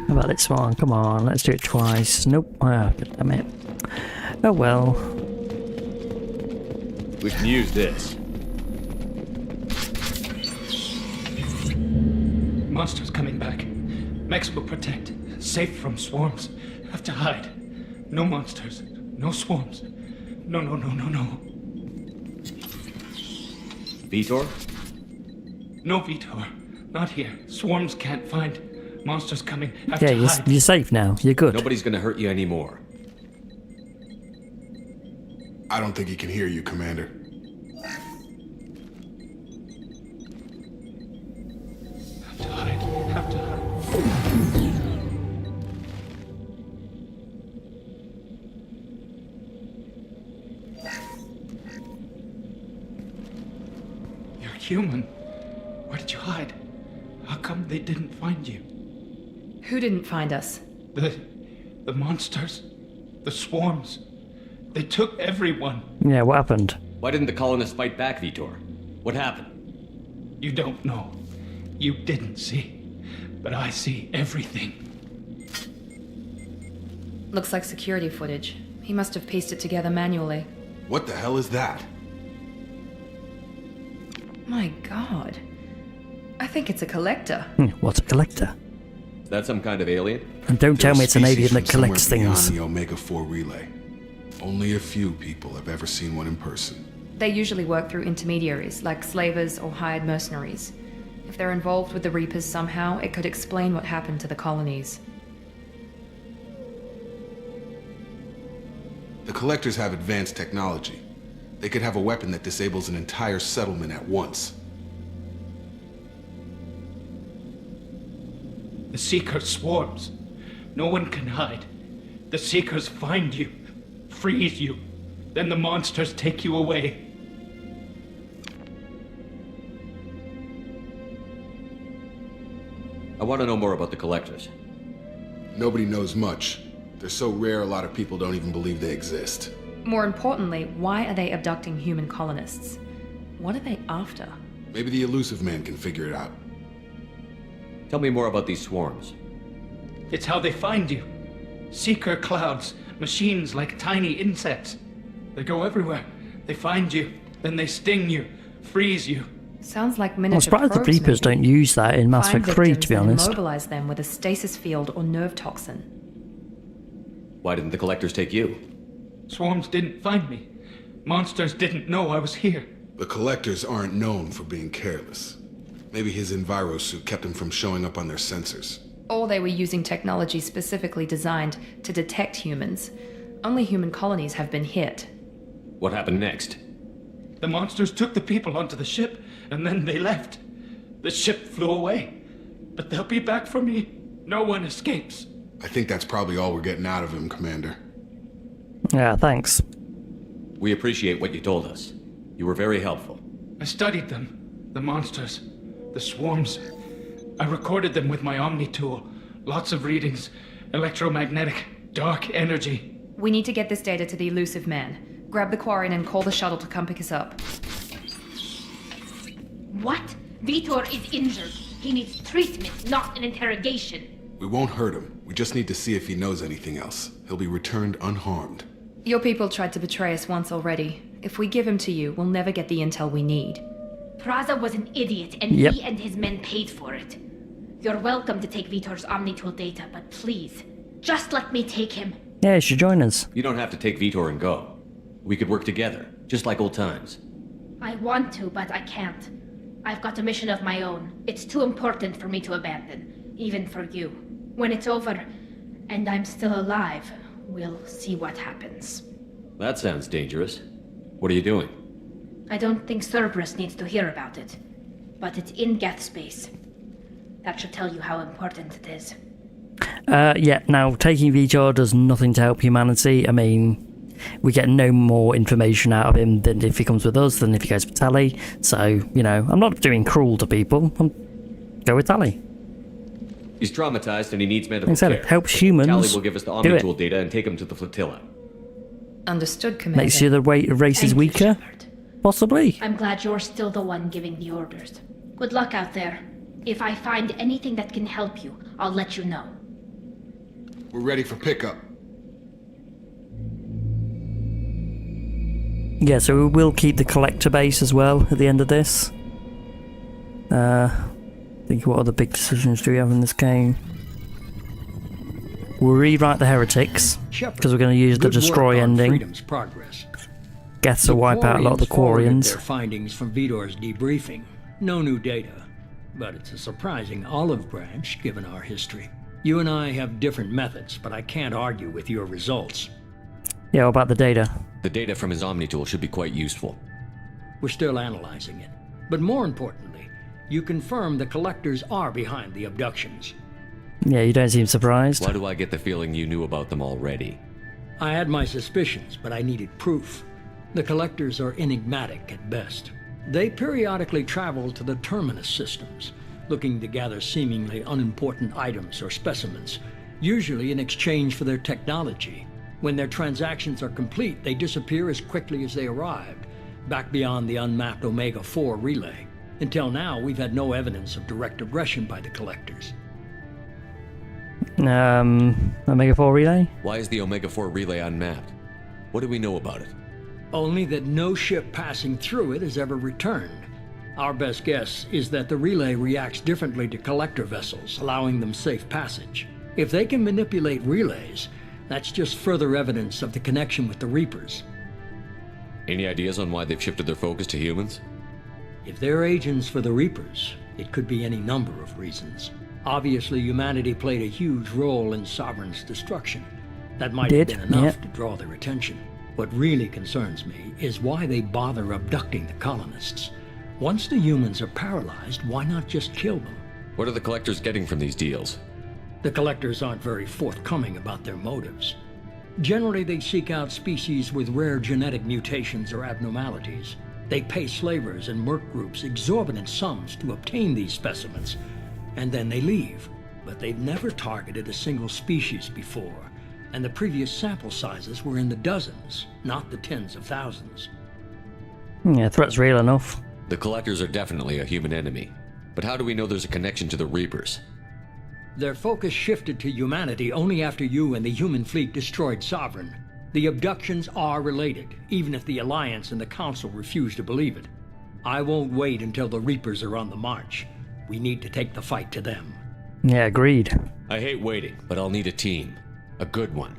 How about this one? Come on, let's do it twice. Nope. Ah, damn it. Oh well.
We can use this.
Monsters coming back. Mechs will protect. Safe from swarms. Have to hide. No monsters. No swarms. No.
Vitor?
No Vitor. Not here. Swarms can't find. Monsters coming. Have to hide.
You're safe now. You're good.
Nobody's gonna hurt you anymore.
I don't think he can hear you, Commander.
Have to hide. Have to hide. You're human. Where did you hide? How come they didn't find you?
Who didn't find us?
The monsters. The swarms. They took everyone.
Yeah, what happened?
Why didn't the colonists fight back, Vitor? What happened?
You don't know. You didn't see. But I see everything.
Looks like security footage. He must have pieced it together manually.
What the hell is that?
My god. I think it's a collector.
What's a collector?
Is that some kind of alien?
And don't tell me it's an alien that collects things.
The Omega-4 relay. Only a few people have ever seen one in person.
They usually work through intermediaries, like slavers or hired mercenaries. If they're involved with the Reapers somehow, it could explain what happened to the colonies.
The collectors have advanced technology. They could have a weapon that disables an entire settlement at once.
The Seeker swarms. No one can hide. The Seekers find you, freeze you, then the monsters take you away.
I want to know more about the collectors.
Nobody knows much. They're so rare, a lot of people don't even believe they exist.
More importantly, why are they abducting human colonists? What are they after?
Maybe the elusive man can figure it out.
Tell me more about these swarms.
It's how they find you. Seeker clouds, machines like tiny insects. They go everywhere. They find you, then they sting you, freeze you.
Sounds like
I'm
miniature
surprised the
probes,
Reapers
maybe.
don't use that in Mass
Find
Effect 3, to
victims
be
and
honest.
immobilize them with a stasis field or nerve toxin.
Why didn't the collectors take you?
Swarms didn't find me. Monsters didn't know I was here.
The collectors aren't known for being careless. Maybe his envirosuit kept him from showing up on their sensors.
Or they were using technology specifically designed to detect humans. Only human colonies have been hit.
What happened next?
The monsters took the people onto the ship, and then they left. The ship flew away. But they'll be back for me. No one escapes.
I think that's probably all we're getting out of him, Commander.
Yeah, thanks.
We appreciate what you told us. You were very helpful.
I studied them. The monsters. The swarms. I recorded them with my Omni tool. Lots of readings. Electromagnetic. Dark energy.
We need to get this data to the elusive man. Grab the Quarian and call the shuttle to come pick us up.
What? Vitor is injured. He needs treatment, not an interrogation.
We won't hurt him. We just need to see if he knows anything else. He'll be returned unharmed.
Your people tried to betray us once already. If we give him to you, we'll never get the intel we need.
Praza was an idiot, and he and his men paid for it. You're welcome to take Vitor's Omnitool data, but please, just let me take him.
Yeah, you should join us.
You don't have to take Vitor and go. We could work together, just like old times.
I want to, but I can't. I've got a mission of my own. It's too important for me to abandon, even for you. When it's over, and I'm still alive, we'll see what happens.
That sounds dangerous. What are you doing?
I don't think Cerberus needs to hear about it, but it's in Geth space. That should tell you how important it is.
Yeah, now, taking Vitor does nothing to help humanity. I mean, we get no more information out of him than if he comes with us, than if he goes with Tally. So, you know, I'm not doing cruel to people. Go with Tally.
He's traumatized and he needs medical
care.
care.
It helps humans.
Tally will give us the Omnitool data and take him to the flotilla.
Understood, Commander.
Makes you the race is weaker? Possibly.
I'm glad you're still the one giving the orders. Good luck out there. If I find anything that can help you, I'll let you know.
We're ready for pickup.
Yeah, so we will keep the collector base as well at the end of this. Think what other big decisions do we have in this game? We'll rewrite the heretics because we're going to use the destroy ending.
Freedom's progress.
Gets to wipe out a lot of the Quarians.
Their findings from Vitor's debriefing. No new data, but it's a surprising olive branch given our history. You and I have different methods, but I can't argue with your results.
Yeah, what about the data?
The data from his Omnitool should be quite useful.
We're still analyzing it. But more importantly, you confirm the collectors are behind the abductions.
Yeah, you don't seem surprised.
Why do I get the feeling you knew about them already?
I had my suspicions, but I needed proof. The collectors are enigmatic at best. They periodically travel to the terminus systems, looking to gather seemingly unimportant items or specimens, usually in exchange for their technology. When their transactions are complete, they disappear as quickly as they arrived, back beyond the unmapped Omega-4 relay. Until now, we've had no evidence of direct aggression by the collectors.
Omega-4 relay?
Why is the Omega-4 relay unmapped? What do we know about it?
Only that no ship passing through it has ever returned. Our best guess is that the relay reacts differently to collector vessels, allowing them safe passage. If they can manipulate relays, that's just further evidence of the connection with the Reapers.
Any ideas on why they've shifted their focus to humans?
If they're agents for the Reapers, it could be any number of reasons. Obviously, humanity played a huge role in Sovereign's destruction. That might have been enough to draw their attention. What really concerns me is why they bother abducting the colonists. Once the humans are paralyzed, why not just kill them?
What are the collectors getting from these deals?
The collectors aren't very forthcoming about their motives. Generally, they seek out species with rare genetic mutations or abnormalities. They pay slavers and merc groups exorbitant sums to obtain these specimens, and then they leave. But they've never targeted a single species before, and the previous sample sizes were in the dozens, not the tens of thousands.
Yeah, threat's real enough.
The collectors are definitely a human enemy, but how do we know there's a connection to the Reapers?
Their focus shifted to humanity only after you and the human fleet destroyed Sovereign. The abductions are related, even if the Alliance and the Council refuse to believe it. I won't wait until the Reapers are on the march. We need to take the fight to them.
Yeah, agreed.
I hate waiting, but I'll need a team. A good one.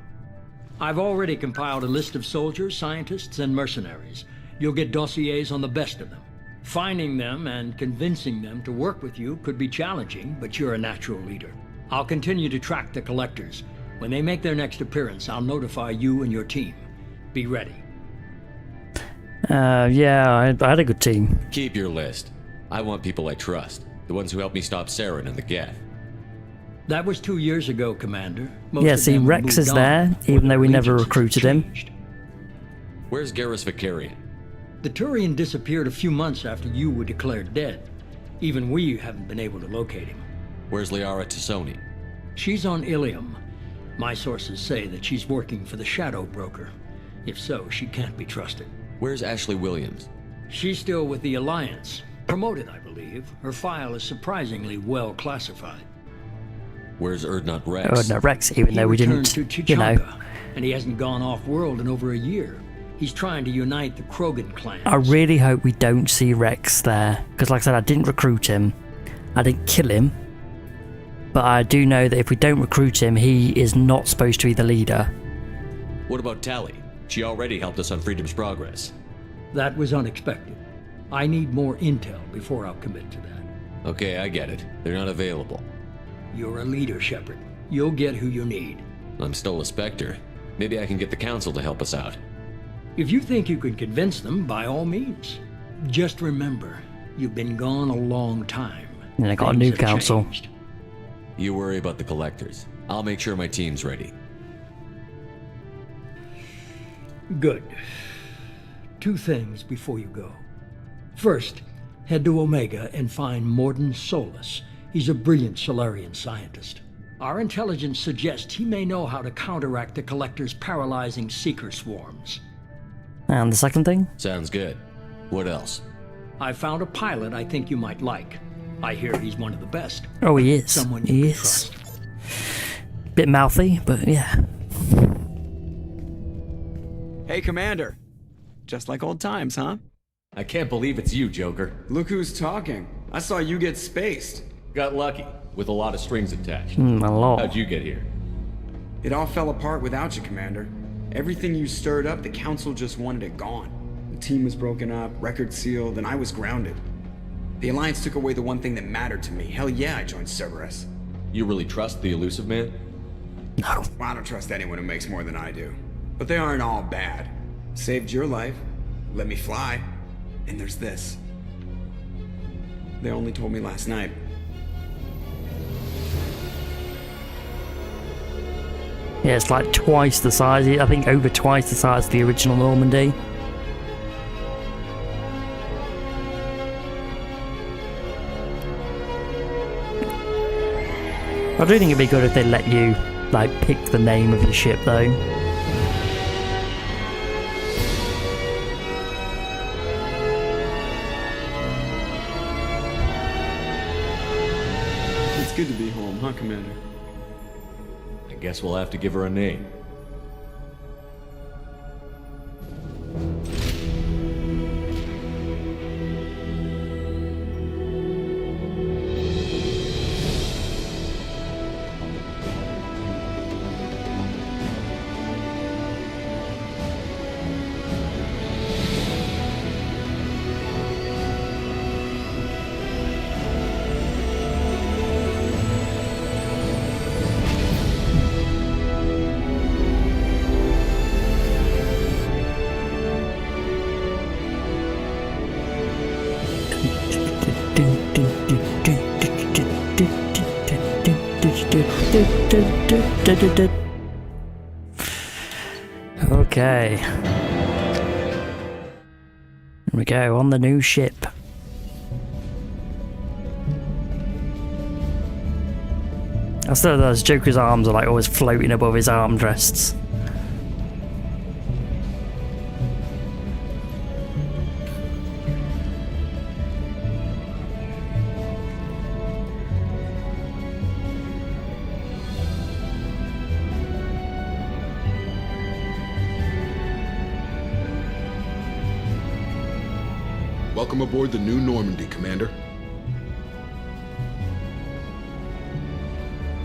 I've already compiled a list of soldiers, scientists, and mercenaries. You'll get dossiers on the best of them. Finding them and convincing them to work with you could be challenging, but you're a natural leader. I'll continue to track the collectors. When they make their next appearance, I'll notify you and your team. Be ready.
Yeah, I had a good team.
Keep your list. I want people I trust. The ones who helped me stop Saren and the Geth.
That was 2 years ago, Commander.
Yeah, see, Rex is there, even though we never recruited him.
Where's Garrus Vicarian?
The Turian disappeared a few months after you were declared dead. Even we haven't been able to locate him.
Where's Liara Tassoni?
She's on Ilium. My sources say that she's working for the Shadow Broker. If so, she can't be trusted.
Where's Ashley Williams?
She's still with the Alliance. Promoted, I believe. Her file is surprisingly well classified.
Where's Urdnot Rex?
Urdnot Rex, even though we didn't,
to Chicanga, and he hasn't gone off-world in over a year. He's trying to unite the Krogan clans.
I really hope we don't see Rex there, because like I said, I didn't recruit him. I didn't kill him. But I do know that if we don't recruit him, he is not supposed to be the leader.
What about Tally? She already helped us on Freedom's Progress.
That was unexpected. I need more intel before I'll commit to that.
Okay, I get it. They're not available.
You're a leader, Shepard. You'll get who you need.
I'm still a Spectre. Maybe I can get the Council to help us out.
If you think you can convince them, by all means. Just remember, you've been gone a long time.
And I got a new council.
Changed.
You worry about the Collectors. I'll make sure my team's ready.
Good. 2 things before you go. First, head to Omega and find Morden Solus. He's a brilliant Solarian scientist. Our intelligence suggests he may know how to counteract the Collector's paralyzing Seeker swarms.
And the second thing?
Sounds good. What else?
I found a pilot I think you might like. I hear he's one of the best.
Oh, he is.
Someone you
He
can
is.
trust.
Bit mouthy, but yeah.
Hey, Commander. Just like old times, huh?
I can't believe it's you, Joker.
Look who's talking. I saw you get spaced.
Got lucky, with a lot of strings attached.
A lot.
How'd you get here?
It all fell apart without you, Commander. Everything you stirred up, the Council just wanted it gone. The team was broken up, record sealed, and I was grounded. The Alliance took away the one thing that mattered to me. Hell yeah, I joined Cerberus.
You really trust the Elusive Man?
No.
Well, I don't trust anyone who makes more than I do. But they aren't all bad. Saved your life, let me fly, and there's this. They only told me last night.
Yeah, it's like twice the size. I think over twice the size of the original Normandy. I do think it'd be good if they let you, like, pick the name of your ship, though.
It's good to be home, huh, Commander?
I guess we'll have to give her a name.
Okay. Here we go, on the new ship. I still know those Joker's arms are like always floating above his armrests.
Welcome aboard the new Normandy, Commander.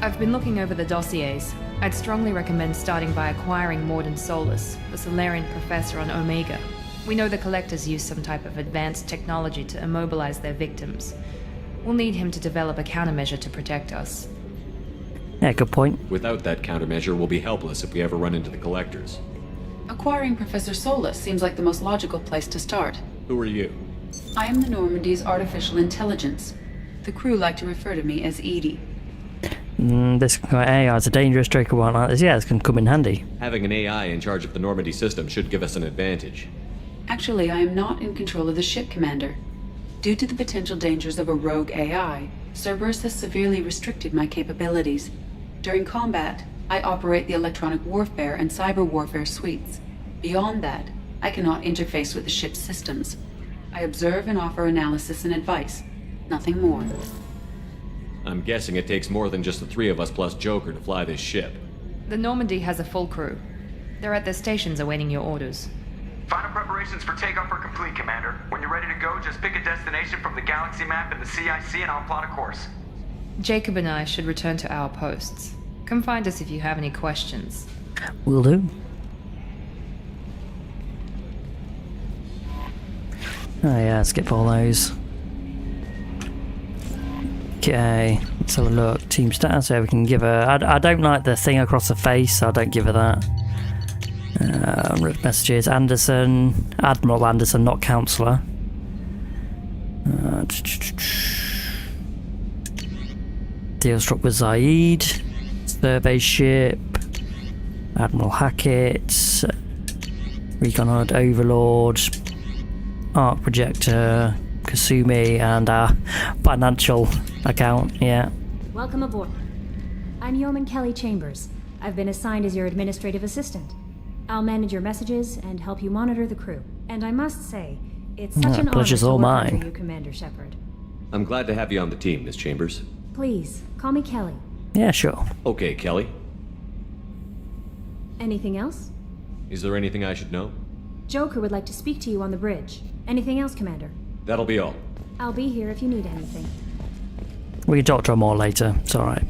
I've been looking over the dossiers. I'd strongly recommend starting by acquiring Morden Solus, the Solarian professor on Omega. We know the Collectors use some type of advanced technology to immobilize their victims. We'll need him to develop a countermeasure to protect us.
Yeah, good point.
Without that countermeasure, we'll be helpless if we ever run into the Collectors.
Acquiring Professor Solus seems like the most logical place to start.
Who are you?
I am the Normandy's artificial intelligence. The crew like to refer to me as Edie.
This AI is a dangerous trick or one like this. Yeah, this can come in handy.
Having an AI in charge of the Normandy system should give us an advantage.
Actually, I am not in control of the ship, Commander. Due to the potential dangers of a rogue AI, Cerberus has severely restricted my capabilities. During combat, I operate the electronic warfare and cyber warfare suites. Beyond that, I cannot interface with the ship's systems. I observe and offer analysis and advice. Nothing more.
I'm guessing it takes more than just the 3 of us plus Joker to fly this ship.
The Normandy has a full crew. They're at their stations awaiting your orders.
Final preparations for takeoff are complete, Commander. When you're ready to go, just pick a destination from the galaxy map in the CIC and I'll plot a course.
Jacob and I should return to our posts. Come find us if you have any questions.
Will do. Oh yeah, skip all those. Okay, let's have a look. Team status, so we can give her... I don't like the thing across the face, so I don't give her that. Messages, Anderson, Admiral Anderson, not Councillor. Deal struck with Zaid. Survey ship. Admiral Hackett. Recon Hunt Overlord. Arc Projector. Kasumi, and our financial account, yeah.
Welcome aboard. I'm Yeoman Kelly Chambers. I've been assigned as your administrative assistant. I'll manage your messages and help you monitor the crew. And I must say, it's such an honor to work under you, Commander Shepard.
I'm glad to have you on the team, Miss Chambers.
Please, call me Kelly.
Yeah, sure.
Okay, Kelly.
Anything else?
Is there anything I should know?
Joker would like to speak to you on the bridge. Anything else, Commander?
That'll be all.
I'll be here if you need anything.
We can talk to her more later, it's alright.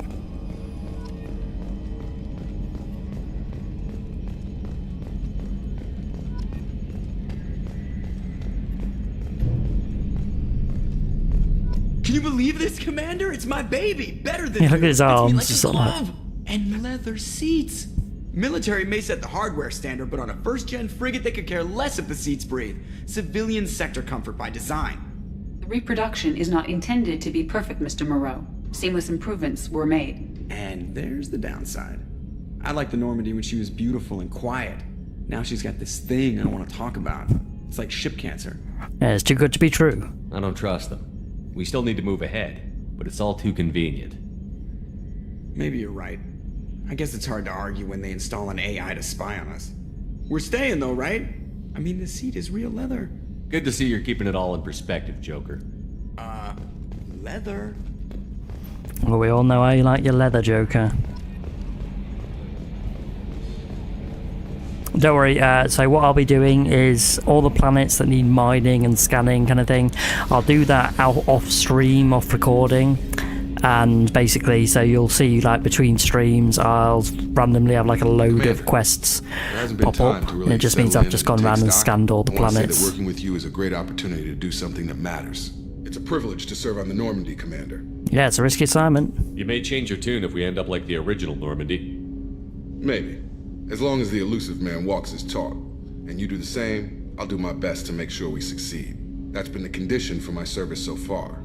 Can you believe this, Commander? It's my baby! Better than
Yeah, look at his arms.
It's me like a glove! And leather seats! Military may set the hardware standard, but on a first-gen frigate they could care less if the seats breathe. Civilian sector comfort by design.
The reproduction is not intended to be perfect, Mr. Moreau. Seamless improvements were made.
And there's the downside. I liked the Normandy when she was beautiful and quiet. Now she's got this thing I don't want to talk about. It's like ship cancer.
Yeah, it's too good to be true.
I don't trust them. We still need to move ahead, but it's all too convenient.
Maybe you're right. I guess it's hard to argue when they install an AI to spy on us. We're staying though, right? I mean, the seat is real leather.
Good to see you're keeping it all in perspective, Joker.
Leather?
Well, we all know how you like your leather, Joker. Don't worry, so what I'll be doing is all the planets that need mining and scanning kind of thing, I'll do that out off stream, off recording. And basically, so you'll see, like, between streams, I'll randomly have, like, a load of quests pop up. And it just means I've just gone around and scanned all the planets.
I want to say that working with you is a great opportunity to do something that matters. It's a privilege to serve on the Normandy, Commander.
Yeah, it's a risky assignment.
You may change your tune if we end up like the original Normandy.
Maybe. As long as the elusive man walks his talk. And you do the same, I'll do my best to make sure we succeed. That's been the condition for my service so far.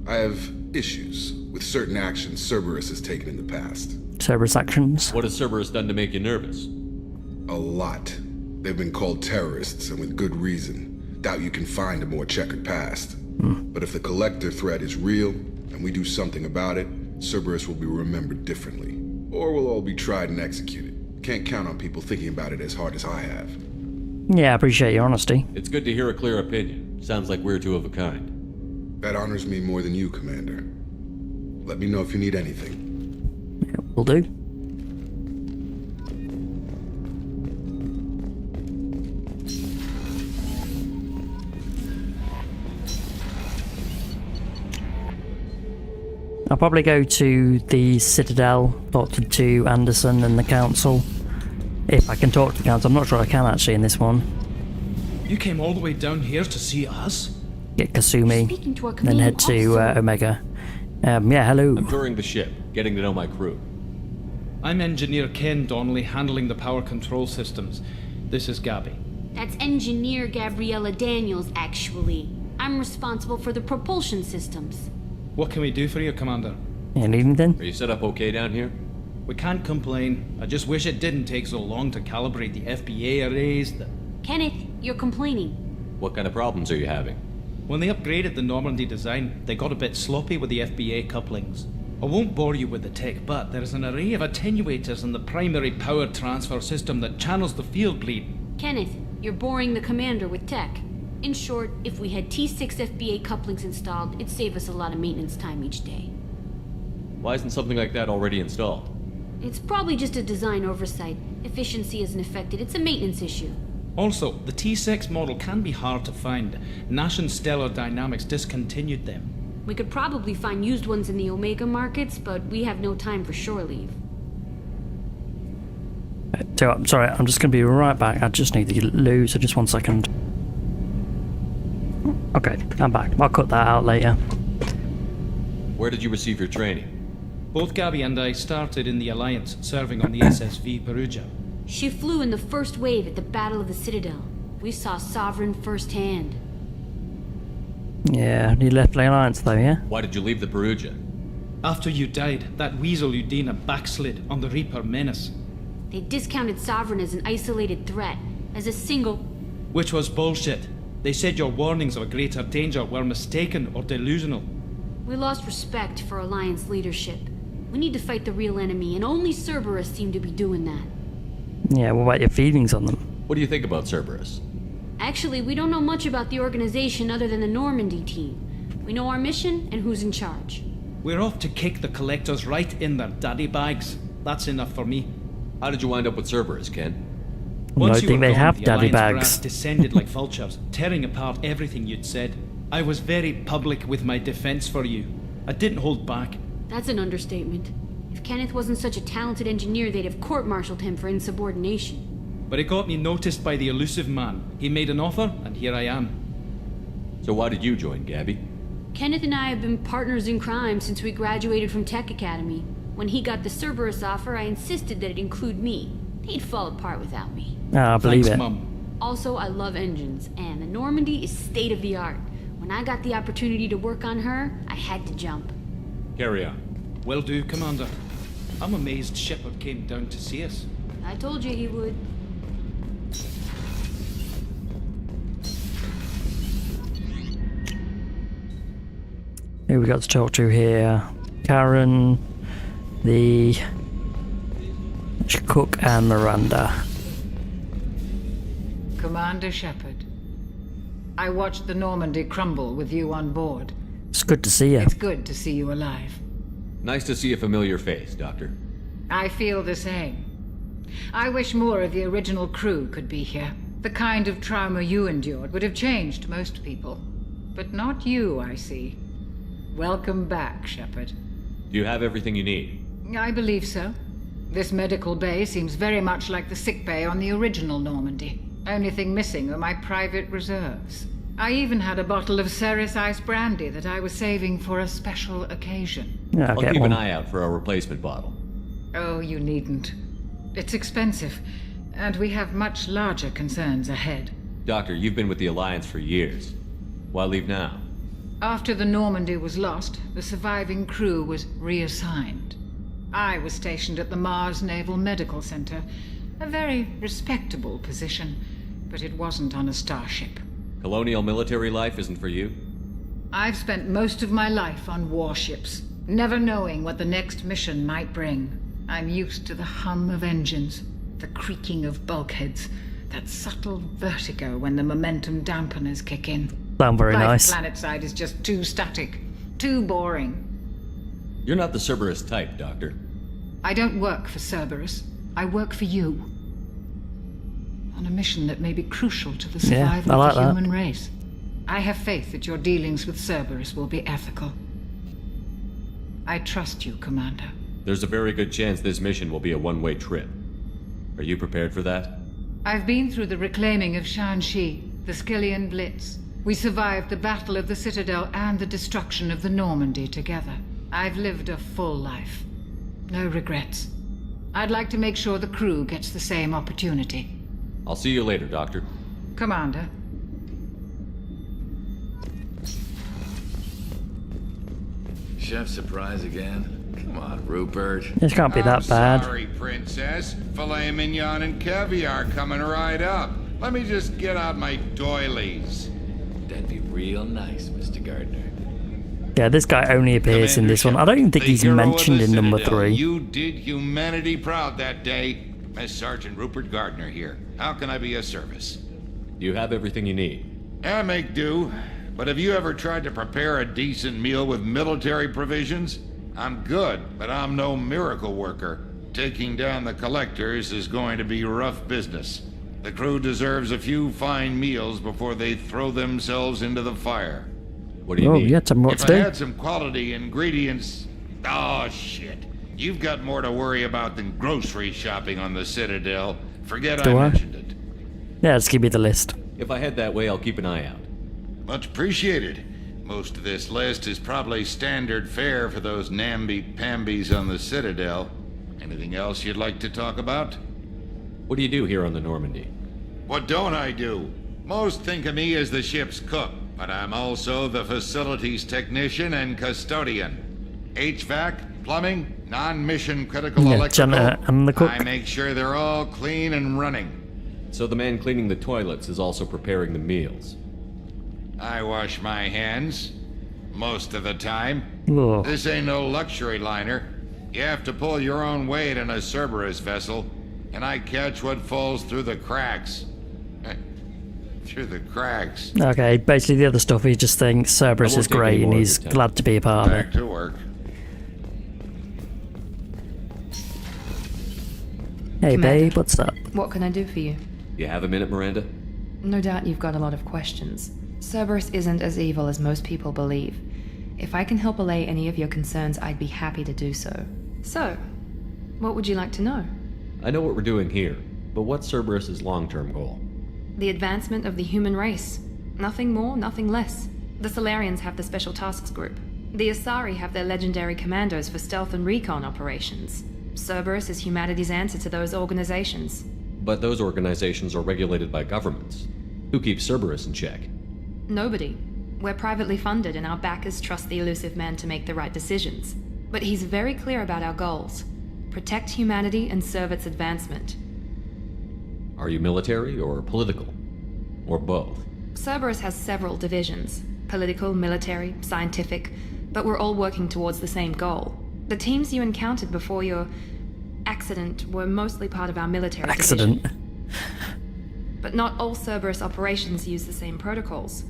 I have issues with certain actions Cerberus has taken in the past.
Cerberus actions?
What has Cerberus done to make you nervous?
A lot. They've been called terrorists, and with good reason. Doubt you can find a more checkered past. But if the Collector threat is real, and we do something about it, Cerberus will be remembered differently. Or we'll all be tried and executed. Can't count on people thinking about it as hard as I have.
Yeah, I appreciate your honesty.
It's good to hear a clear opinion. Sounds like we're two of a kind.
That honors me more than you, Commander. Let me know if you need anything.
Yeah, will do. I'll probably go to the Citadel, talk to Anderson and the Council. If I can talk to the Council. I'm not sure I can actually in this one.
You came all the way down here to see us?
Get Kasumi, then head to Omega. Yeah, hello.
I'm touring the ship, getting to know my crew.
I'm Engineer Ken Donnelly, handling the power control systems. This is Gabby.
That's Engineer Gabriella Daniels, actually. I'm responsible for the propulsion systems.
What can we do for you, Commander?
You need anything?
Are you set up okay down here?
We can't complain. I just wish it didn't take so long to calibrate the FBA arrays.
Kenneth, you're complaining.
What kind of problems are you having?
When they upgraded the Normandy design, they got a bit sloppy with the FBA couplings. I won't bore you with the tech, but there's an array of attenuators in the primary power transfer system that channels the field bleed.
Kenneth, you're boring the commander with tech. In short, if we had T6 FBA couplings installed, it'd save us a lot of maintenance time each day.
Why isn't something like that already installed?
It's probably just a design oversight. Efficiency isn't affected, it's a maintenance issue.
Also, the T6 model can be hard to find. Nash and Stellar Dynamics discontinued them.
We could probably find used ones in the Omega markets, but we have no time for shore leave.
I'm sorry, I'm just going to be right back. I just need to lose, so just 1 second. Okay, I'm back. I'll cut that out later.
Where did you receive your training?
Both Gabby and I started in the Alliance, serving on the SSV Perugia.
She flew in the first wave at the Battle of the Citadel. We saw Sovereign firsthand.
Yeah, you left the Alliance though, yeah?
Why did you leave the Perugia?
After you died, that weasel Udina backslid on the Reaper Menace.
They discounted Sovereign as an isolated threat, as a single...
Which was bullshit. They said your warnings of a greater danger were mistaken or delusional.
We lost respect for Alliance leadership. We need to fight the real enemy, and only Cerberus seem to be doing that.
Yeah, what about your feelings on them?
What do you think about Cerberus?
Actually, we don't know much about the organization other than the Normandy team. We know our mission and who's in charge.
We're off to kick the Collectors right in their daddy bags. That's enough for me.
How did you wind up with Cerberus, Ken?
Once
I
you
think
were
they
gone,
have
the
daddy
Alliance
bags.
brass descended like vultures, tearing apart everything you'd said. I was very public with my defense for you. I didn't hold back.
That's an understatement. If Kenneth wasn't such a talented engineer, they'd have court-martialed him for insubordination.
But it got me noticed by the elusive man. He made an offer, and here I am.
So why did you join, Gabby?
Kenneth and I have been partners in crime since we graduated from Tech Academy. When he got the Cerberus offer, I insisted that it include me. He'd fall apart without me.
I believe
Thanks,
it.
Mum.
Also, I love engines, and the Normandy is state-of-the-art. When I got the opportunity to work on her, I had to jump.
Carry on.
Will do, Commander. I'm amazed Shepard came down to see us.
I told you he would.
Who we got to talk to here? Karen, the cook, and Miranda.
Commander Shepard, I watched the Normandy crumble with you on board.
It's good to see you.
It's good to see you alive.
Nice to see a familiar face, Doctor.
I feel the same. I wish more of the original crew could be here. The kind of trauma you endured would have changed most people. But not you, I see. Welcome back, Shepard.
Do you have everything you need?
I believe so. This medical bay seems very much like the sick bay on the original Normandy. Only thing missing are my private reserves. I even had a bottle of Ceres Ice Brandy that I was saving for a special occasion.
Yeah,
I'll keep an eye out for a replacement bottle.
Oh, you needn't. It's expensive, and we have much larger concerns ahead.
Doctor, you've been with the Alliance for years. Why leave now?
After the Normandy was lost, the surviving crew was reassigned. I was stationed at the Mars Naval Medical Center, a very respectable position, but it wasn't on a starship.
Colonial military life isn't for you?
I've spent most of my life on warships, never knowing what the next mission might bring. I'm used to the hum of engines, the creaking of bulkheads, that subtle vertigo when the momentum dampeners kick in.
Sound very nice.
Life planetside is just too static, too boring.
You're not the Cerberus type, Doctor.
I don't work for Cerberus. I work for you. On a mission that may be crucial to the survival of the human race. I have faith that your dealings with Cerberus will be ethical. I trust you, Commander.
There's a very good chance this mission will be a one-way trip. Are you prepared for that?
I've been through the reclaiming of Shanxi, the Skillian Blitz. We survived the Battle of the Citadel and the destruction of the Normandy together. I've lived a full life. No regrets. I'd like to make sure the crew gets the same opportunity.
I'll see you later, Doctor.
Commander.
Chef surprise again? Come on, Rupert.
This can't be that bad.
Sorry, Princess. Filet mignon and caviar coming right up. Let me just get out my doilies.
That'd be real nice, Mr. Gardner.
Yeah, this guy only appears in this one. I don't even think he's mentioned in number 3.
You did humanity proud that day. Miss Sergeant Rupert Gardner here. How can I be of service?
You have everything you need.
Yeah, make do. But have you ever tried to prepare a decent meal with military provisions? I'm good, but I'm no miracle worker. Taking down the collectors is going to be rough business. The crew deserves a few fine meals before they throw themselves into the fire.
What do you need?
Yeah, tell me what
If
to
I
do.
had some quality ingredients... Oh, shit. You've got more to worry about than grocery shopping on the Citadel. Forget
Do
I
I?
mentioned it.
Yeah, just give me the list.
If I head that way, I'll keep an eye out.
Much appreciated. Most of this list is probably standard fare for those namby-pambies on the Citadel. Anything else you'd like to talk about?
What do you do here on the Normandy?
What don't I do? Most think of me as the ship's cook, but I'm also the facilities technician and custodian. HVAC, plumbing, non-mission critical
Yeah,
electrical.
janitor and the cook.
I make sure they're all clean and running.
So the man cleaning the toilets is also preparing the meals.
I wash my hands. Most of the time.
Ugh.
This ain't no luxury liner. You have to pull your own weight in a Cerberus vessel, and I catch what falls through the cracks. Through the cracks.
Okay, basically the other stuff he just thinks Cerberus
I won't
is
take any
great and
more of
he's
your time.
glad to be a part of it.
Back to work.
Hey
Commander.
babe, what's up?
What can I do for you?
You have a minute, Miranda?
No doubt you've got a lot of questions. Cerberus isn't as evil as most people believe. If I can help allay any of your concerns, I'd be happy to do so. So, what would you like to know?
I know what we're doing here, but what's Cerberus's long-term goal?
The advancement of the human race. Nothing more, nothing less. The Solarians have the Special Tasks Group. The Asari have their legendary commandos for stealth and recon operations. Cerberus is humanity's answer to those organizations.
But those organizations are regulated by governments. Who keeps Cerberus in check?
Nobody. We're privately funded and our backers trust the elusive man to make the right decisions. But he's very clear about our goals. Protect humanity and serve its advancement.
Are you military or political? Or both?
Cerberus has several divisions. Political, military, scientific, but we're all working towards the same goal. The teams you encountered before your accident were mostly part of our military
Accident.
division. But not all Cerberus operations use the same protocols.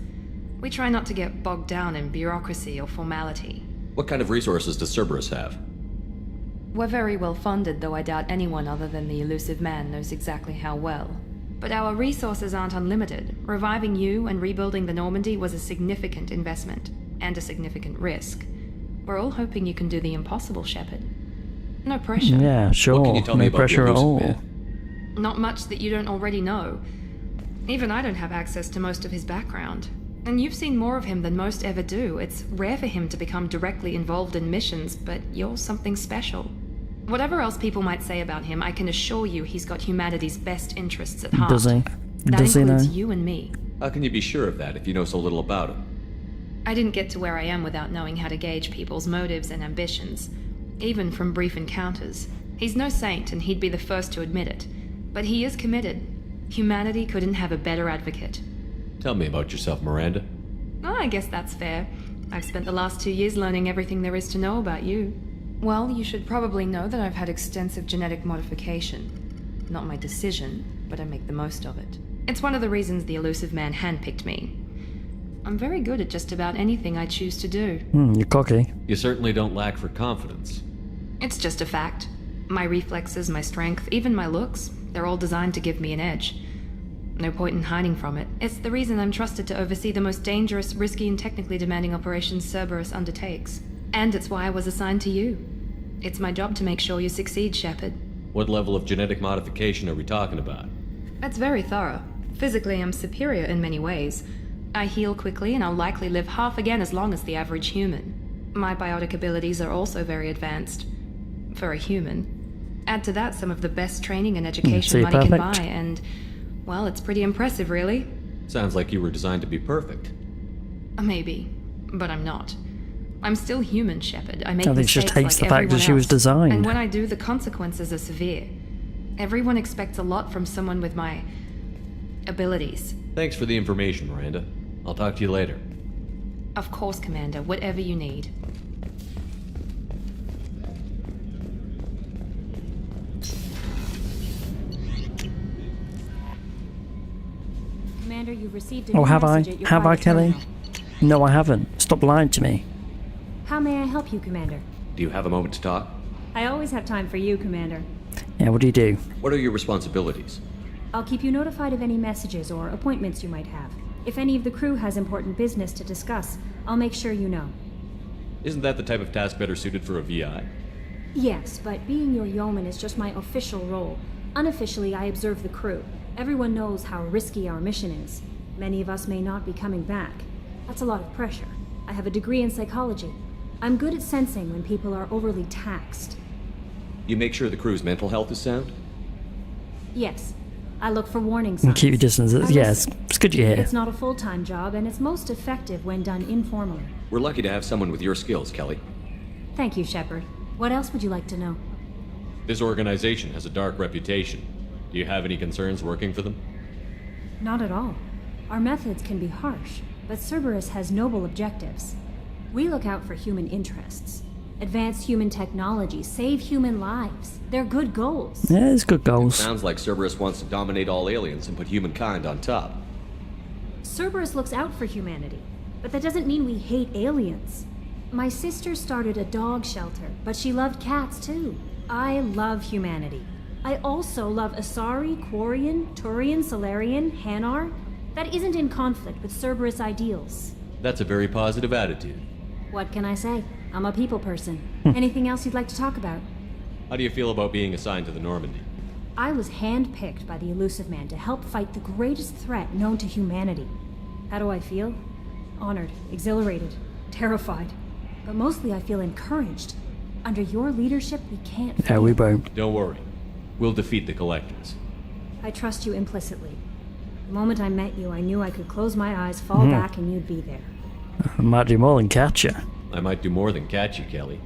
We try not to get bogged down in bureaucracy or formality.
What kind of resources does Cerberus have?
We're very well funded, though I doubt anyone other than the elusive man knows exactly how well. But our resources aren't unlimited. Reviving you and rebuilding the Normandy was a significant investment, and a significant risk. We're all hoping you can do the impossible, Shepard. No pressure.
Yeah, sure.
What can you tell me
No
about
pressure
the
at
elusive
all.
man?
Not much that you don't already know. Even I don't have access to most of his background. And you've seen more of him than most ever do. It's rare for him to become directly involved in missions, but you're something special. Whatever else people might say about him, I can assure you he's got humanity's best interests at heart.
Does he?
That
Does he
includes
though?
you and me.
How can you be sure of that if you know so little about him?
I didn't get to where I am without knowing how to gauge people's motives and ambitions, even from brief encounters. He's no saint, and he'd be the first to admit it. But he is committed. Humanity couldn't have a better advocate.
Tell me about yourself, Miranda.
Oh, I guess that's fair. I've spent the last 2 years learning everything there is to know about you. Well, you should probably know that I've had extensive genetic modification. Not my decision, but I make the most of it. It's one of the reasons the elusive man handpicked me. I'm very good at just about anything I choose to do.
You're cocky.
You certainly don't lack for confidence.
It's just a fact. My reflexes, my strength, even my looks, they're all designed to give me an edge. No point in hiding from it. It's the reason I'm trusted to oversee the most dangerous, risky, and technically demanding operations Cerberus undertakes. And it's why I was assigned to you. It's my job to make sure you succeed, Shepard.
What level of genetic modification are we talking about?
That's very thorough. Physically, I'm superior in many ways. I heal quickly, and I'll likely live half again as long as the average human. My biotic abilities are also very advanced. For a human. Add to that some of the best training and education money can buy, and... well, it's pretty impressive, really.
Sounds like you were designed to be perfect.
Maybe. But I'm not. I'm still human, Shepard. I make
I think
mistakes
she just hates
like
the fact that she was
everyone else.
designed.
And when I do, the consequences are severe. Everyone expects a lot from someone with my... abilities.
Thanks for the information, Miranda. I'll talk to you later.
Of course, Commander. Whatever you need.
Commander, you've received a
Oh,
new
have I?
message at your
Have I,
private
Kelly?
terminal.
No, I haven't. Stop lying to me.
How may I help you, Commander?
Do you have a moment to talk?
I always have time for you, Commander.
Yeah, what do you do?
What are your responsibilities?
I'll keep you notified of any messages or appointments you might have. If any of the crew has important business to discuss, I'll make sure you know.
Isn't that the type of task better suited for a VI?
Yes, but being your yeoman is just my official role. Unofficially, I observe the crew. Everyone knows how risky our mission is. Many of us may not be coming back. That's a lot of pressure. I have a degree in psychology. I'm good at sensing when people are overly taxed.
You make sure the crew's mental health is sound?
Yes. I look for warning signs.
And keep your distance. Yeah, it's good you're here.
It's not a full-time job, and it's most effective when done informally.
We're lucky to have someone with your skills, Kelly.
Thank you, Shepard. What else would you like to know?
This organization has a dark reputation. Do you have any concerns working for them?
Not at all. Our methods can be harsh, but Cerberus has noble objectives. We look out for human interests. Advance human technology, save human lives. They're good goals.
Yeah, it's good goals.
Sounds like Cerberus wants to dominate all aliens and put humankind on top.
Cerberus looks out for humanity, but that doesn't mean we hate aliens. My sister started a dog shelter, but she loved cats too. I love humanity. I also love Asari, Quarian, Turian, Solarian, Hanar. That isn't in conflict with Cerberus ideals.
That's a very positive attitude.
What can I say? I'm a people person. Anything else you'd like to talk about?
How do you feel about being assigned to the Normandy?
I was handpicked by the Elusive Man to help fight the greatest threat known to humanity. How do I feel? Honored, exhilarated, terrified. But mostly I feel encouraged. Under your leadership, we can't fail.
Yeah, we won't.
Don't worry. We'll defeat the Collectors.
I trust you implicitly. The moment I met you, I knew I could close my eyes, fall back, and you'd be there.
I might do more than catch you.
I might do more than catch you, Kelly.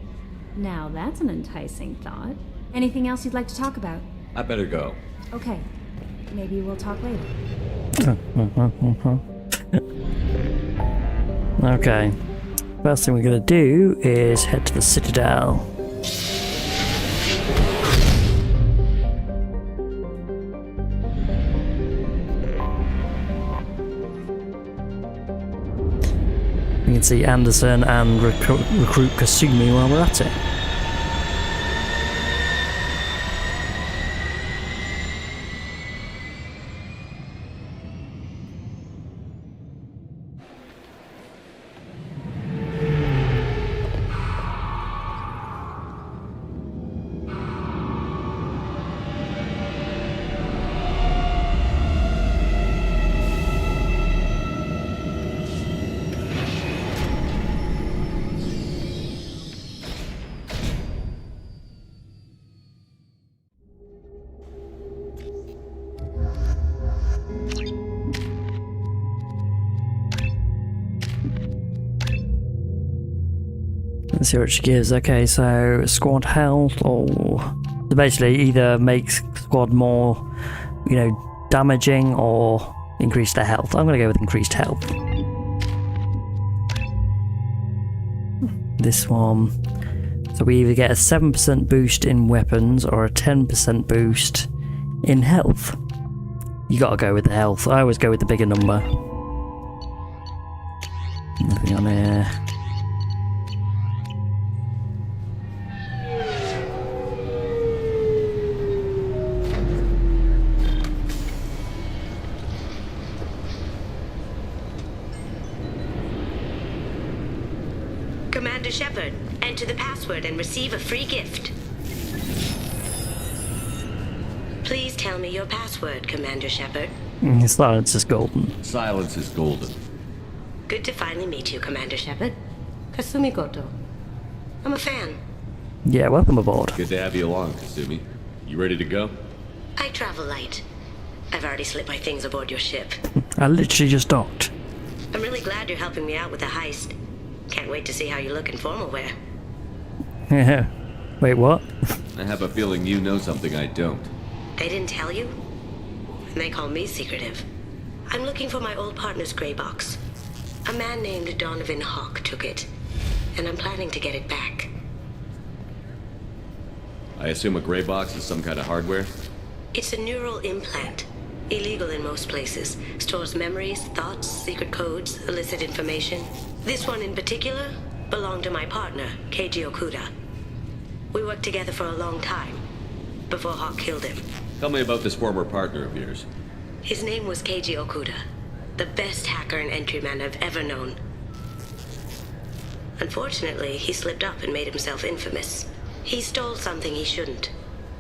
Now that's an enticing thought. Anything else you'd like to talk about?
I better go.
Okay. Maybe we'll talk later.
Okay. First thing we're going to do is head to the Citadel. We can see Anderson and recruit Kasumi while we're at it. Let's see what she gives. Okay, so squad health, or basically either makes squad more, damaging or increase their health. I'm gonna go with increased health. This one. So we either get a 7% boost in weapons or a 10% boost in health. You gotta go with the health. I always go with the bigger number. Nothing on here.
Commander Shepard, enter the password and receive a free gift. Please tell me your password, Commander Shepard.
Silence is golden.
Silence is golden.
Good to finally meet you, Commander Shepard. Kasumi Goto. I'm a fan.
Yeah, welcome aboard.
Good to have you along, Kasumi. You ready to go?
I travel light. I've already slipped my things aboard your ship.
I literally just docked.
I'm really glad you're helping me out with the heist. Can't wait to see how you look in formal wear.
Yeah. Wait, what?
I have a feeling you know something I don't.
They didn't tell you? And they call me secretive. I'm looking for my old partner's gray box. A man named Donovan Hawk took it, and I'm planning to get it back.
I assume a gray box is some kind of hardware?
It's a neural implant. Illegal in most places. Stores memories, thoughts, secret codes, illicit information. This one in particular belonged to my partner, Keiji Okuda. We worked together for a long time, before Hawk killed him.
Tell me about this former partner of yours.
His name was Keiji Okuda, the best hacker and entryman I've ever known. Unfortunately, he slipped up and made himself infamous. He stole something he shouldn't.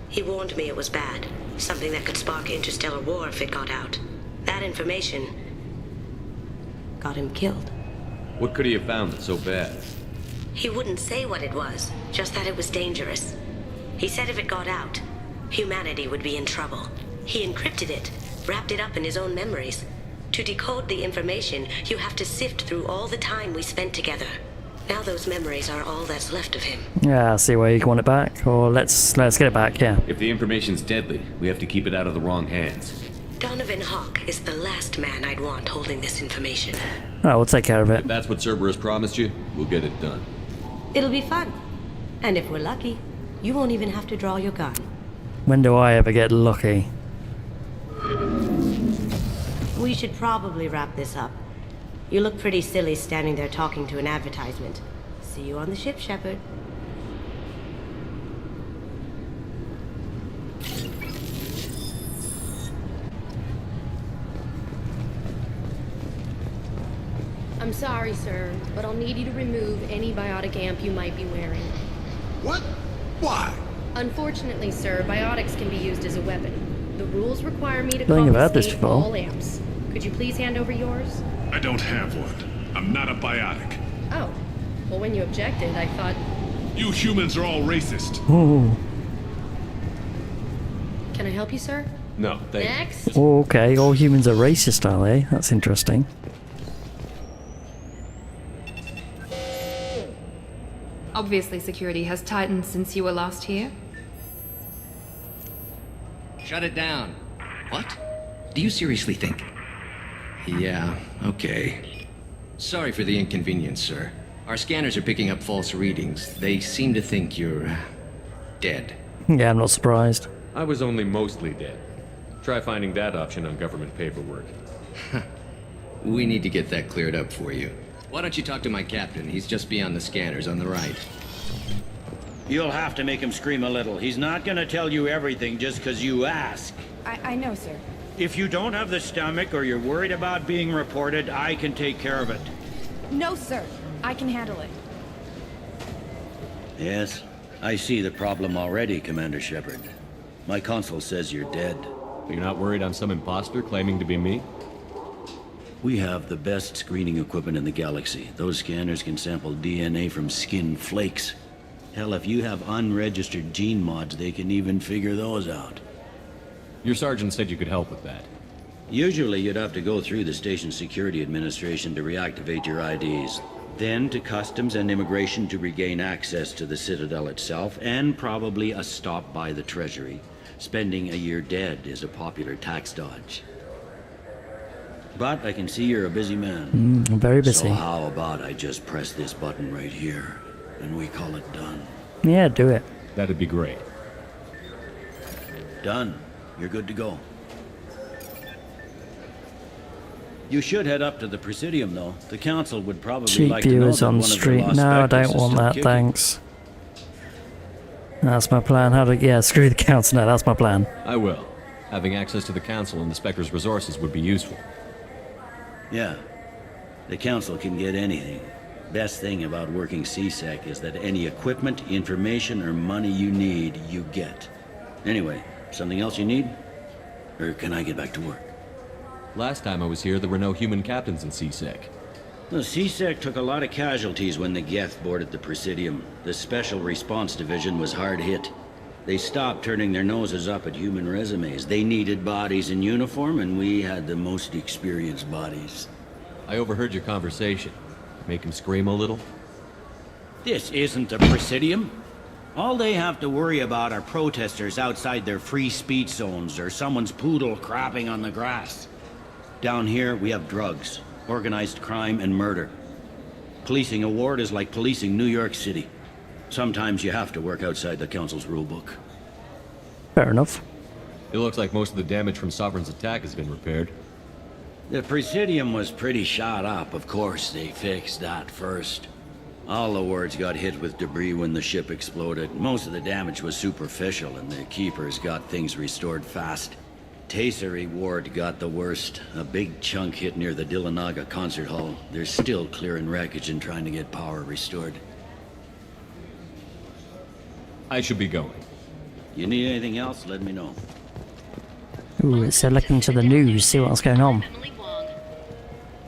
He warned me it was bad, something that could spark interstellar war if it got out. That information got him killed.
What could he have found that's so bad?
He wouldn't say what it was, just that it was dangerous. He said if it got out, humanity would be in trouble. He encrypted it, wrapped it up in his own memories. To decode the information, you have to sift through all the time we spent together. Now those memories are all that's left of him.
Yeah, I see where you want it back, or let's get it back, yeah.
If the information's deadly, we have to keep it out of the wrong hands.
Donovan Hawk is the last man I'd want holding this information.
Alright, we'll take care of it.
If that's what Cerberus promised you, we'll get it done.
It'll be fun. And if we're lucky, you won't even have to draw your gun.
When do I ever get lucky?
We should probably wrap this up. You look pretty silly standing there talking to an advertisement. See you on the ship, Shepard.
I'm sorry, sir, but I'll need you to remove any biotic amp you might be wearing.
What? Why?
Unfortunately, sir, biotics can be used as a weapon. The rules require me to
Think about this
confiscate
before.
all amps. Could you please hand over yours?
I don't have one. I'm not a biotic.
Oh. Well, when you objected, I thought...
You humans are all racist.
Ooh.
Can I help you, sir?
No, thank you.
Next.
Okay, all humans are racist, are they? That's interesting.
Obviously, security has tightened since you were last here.
Shut it down. What? Do you seriously think? Yeah, okay. Sorry for the inconvenience, sir. Our scanners are picking up false readings. They seem to think you're... dead.
Yeah, I'm not surprised.
I was only mostly dead. Try finding that option on government paperwork.
We need to get that cleared up for you. Why don't you talk to my captain? He's just beyond the scanners on the right.
You'll have to make him scream a little. He's not gonna tell you everything just because you ask.
I know, sir.
If you don't have the stomach or you're worried about being reported, I can take care of it.
No, sir. I can handle it.
Yes, I see the problem already, Commander Shepard. My console says you're dead.
You're not worried I'm some imposter claiming to be me?
We have the best screening equipment in the galaxy. Those scanners can sample DNA from skin flakes. Hell, if you have unregistered gene mods, they can even figure those out.
Your sergeant said you could help with that.
Usually you'd have to go through the Station Security Administration to reactivate your IDs. Then to Customs and Immigration to regain access to the Citadel itself, and probably a stop by the Treasury. Spending a year dead is a popular tax dodge. But I can see you're a busy man.
I'm very busy.
So how about I just press this button right here, and we call it done?
Yeah, do it.
That'd be great.
Done. You're good to go. You should head up to the Presidium, though. The Council would probably
Cheap
like to know
viewers
that
on
one of their
stream.
lost
No, I
specters
don't
is
want
still
that,
kicking.
thanks. That's my plan. Yeah, screw the council. No, that's my plan.
I will. Having access to the Council and the Spectre's resources would be useful.
Yeah. The Council can get anything. Best thing about working CSEC is that any equipment, information, or money you need, you get. Anyway, something else you need? Or can I get back to work?
Last time I was here, there were no human captains in CSEC.
The CSEC took a lot of casualties when the Geth boarded the Presidium. The Special Response Division was hard hit. They stopped turning their noses up at human resumes. They needed bodies in uniform, and we had the most experienced bodies.
I overheard your conversation. Make him scream a little?
This isn't a Presidium. All they have to worry about are protesters outside their free speech zones or someone's poodle crapping on the grass. Down here, we have drugs, organized crime, and murder. Policing a ward is like policing New York City. Sometimes you have to work outside the Council's rulebook.
Fair enough.
It looks like most of the damage from Sovereign's attack has been repaired.
The Presidium was pretty shot up. Of course, they fixed that first. All the wards got hit with debris when the ship exploded. Most of the damage was superficial, and the Keepers got things restored fast. Tasery Ward got the worst. A big chunk hit near the Dillanaga concert hall. They're still clearing wreckage and trying to get power restored.
I should be going.
You need anything else, let me know.
Ooh, it's looking to the news, see what's going on.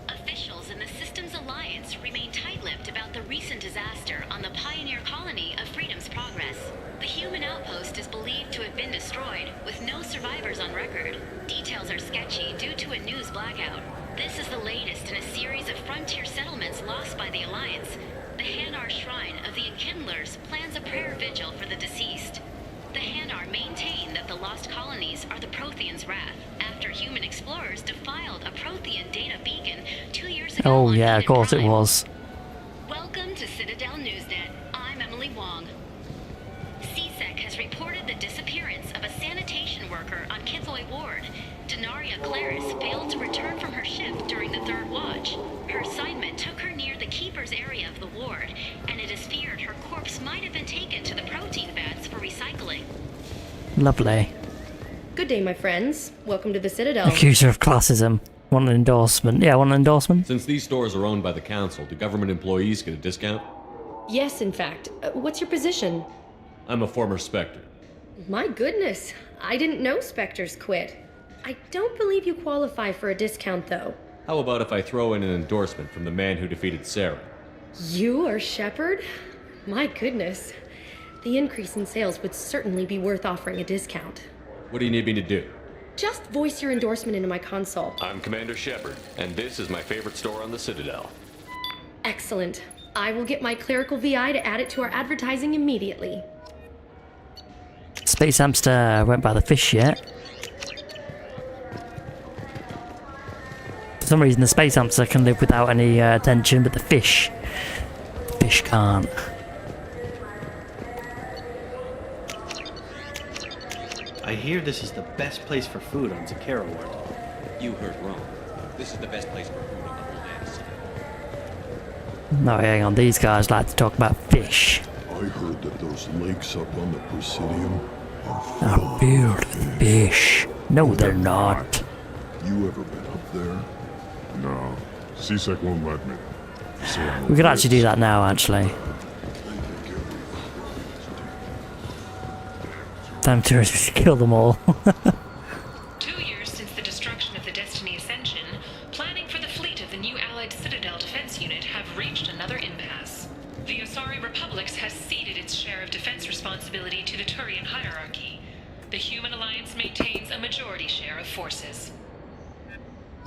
Officials in the Systems Alliance remain tight-lipped about the recent disaster on the pioneer colony of Freedom's Progress. The human outpost is believed to have been destroyed, with no survivors on record. Details are sketchy due to a news blackout. This is the latest in a series of frontier settlements lost by the Alliance. The Hanar Shrine of the Enkindlers plans a prayer vigil for the deceased. The Hanar maintain that the lost colonies are the Protheans' wrath, after human explorers defiled a Prothean data beacon 2 years ago.
Oh yeah, of course it was.
Welcome to Citadel Newsnet. I'm Emily Wong. CSEC has reported the disappearance of a sanitation worker on Kithoy Ward. Denaria Claris failed to return from her shift during the third watch. Her assignment took her near the Keeper's area of the ward, and it is feared her corpse might have been taken to the protein vats for recycling.
Lovely.
Good day, my friends. Welcome to the Citadel.
Accuser of classism. Want an endorsement? Yeah, want an endorsement?
Since these stores are owned by the council, do government employees get a discount?
Yes, in fact. What's your position?
I'm a former Spectre.
My goodness. I didn't know Spectres quit. I don't believe you qualify for a discount, though.
How about if I throw in an endorsement from the man who defeated Sarah?
You are Shepard? My goodness. The increase in sales would certainly be worth offering a discount.
What do you need me to do?
Just voice your endorsement into my console.
I'm Commander Shepard, and this is my favorite store on the Citadel.
Excellent. I will get my clerical VI to add it to our advertising immediately.
Space Hamster won't buy the fish yet. For some reason the Space Hamster can live without any attention, but the fish can't.
I hear this is the best place for food on Zakera Ward.
You heard wrong. This is the best place for food on the whole damn.
No, hang on, these guys like to talk about fish.
I heard that those lakes up on the Presidium
are filled with fish. No, they're not.
You ever been up there?
No. CSEC won't let me.
We could actually do that now, actually. Time to kill them all.
2 years since the destruction of the Destiny Ascension, planning for the fleet of the new Allied Citadel Defense Unit have reached another impasse. The Osari Republics has ceded its share of defense responsibility to the Turian hierarchy. The Human Alliance maintains a majority share of forces.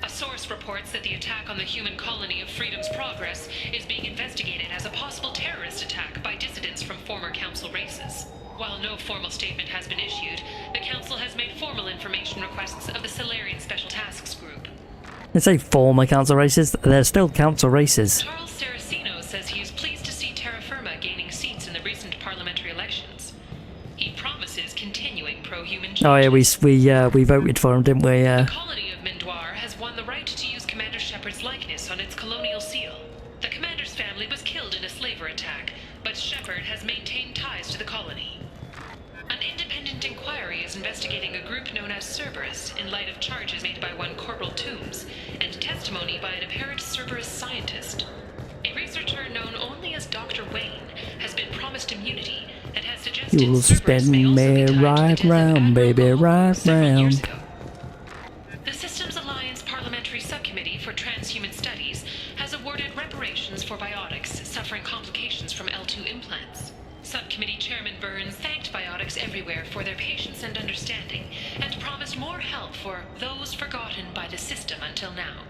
A source reports that the attack on the human colony of Freedom's Progress is being investigated as a possible terrorist attack by dissidents from former Council races. While no formal statement has been issued, the Council has made formal information requests of the Solarian Special Tasks Group.
They say former council races, they're still council races.
Charles Saraceno says he is pleased to see Terra Firma gaining seats in the recent parliamentary elections. He promises continuing pro-human changes.
Oh yeah, we voted for him, didn't we?
The colony of Mindoir has won the right to use Commander Shepard's likeness on its colonial seal. The commander's family was killed in a slaver attack, but Shepard has maintained ties to the colony. An independent inquiry is investigating a group known as Cerberus in light of charges made by one Corporal Toombs and testimony by an apparent Cerberus scientist. A researcher known only as Dr. Wayne has been promised immunity and has suggested
You'll
Cerberus may
spin
also
me
be tied
right
to the death of
round, baby, right round.
The Systems Alliance Parliamentary Subcommittee for Transhuman Studies has awarded reparations for biotics suffering complications from L2 implants. Subcommittee Chairman Burns thanked biotics everywhere for their patience and understanding, and promised more help for those forgotten by the system until now.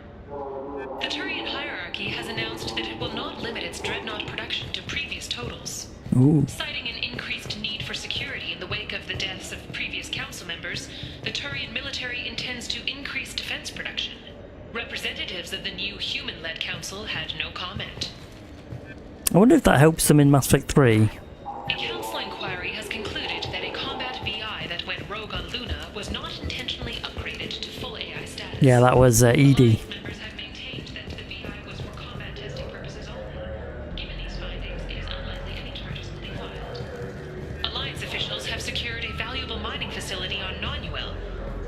The Turian hierarchy has announced that it will not limit its dreadnought production to previous totals.
Ooh.
Citing an increased need for security in the wake of the deaths of previous council members, the Turian military intends to increase defense production. Representatives of the new human-led council had no comment.
I wonder if that helps them in Mass Effect 3.
A council inquiry has concluded that a combat VI that went rogue on Luna was not intentionally upgraded to full AI status.
Yeah, that was Edie.
Members have maintained that the VI was for combat testing purposes only. Given these findings, facility on Nonuel.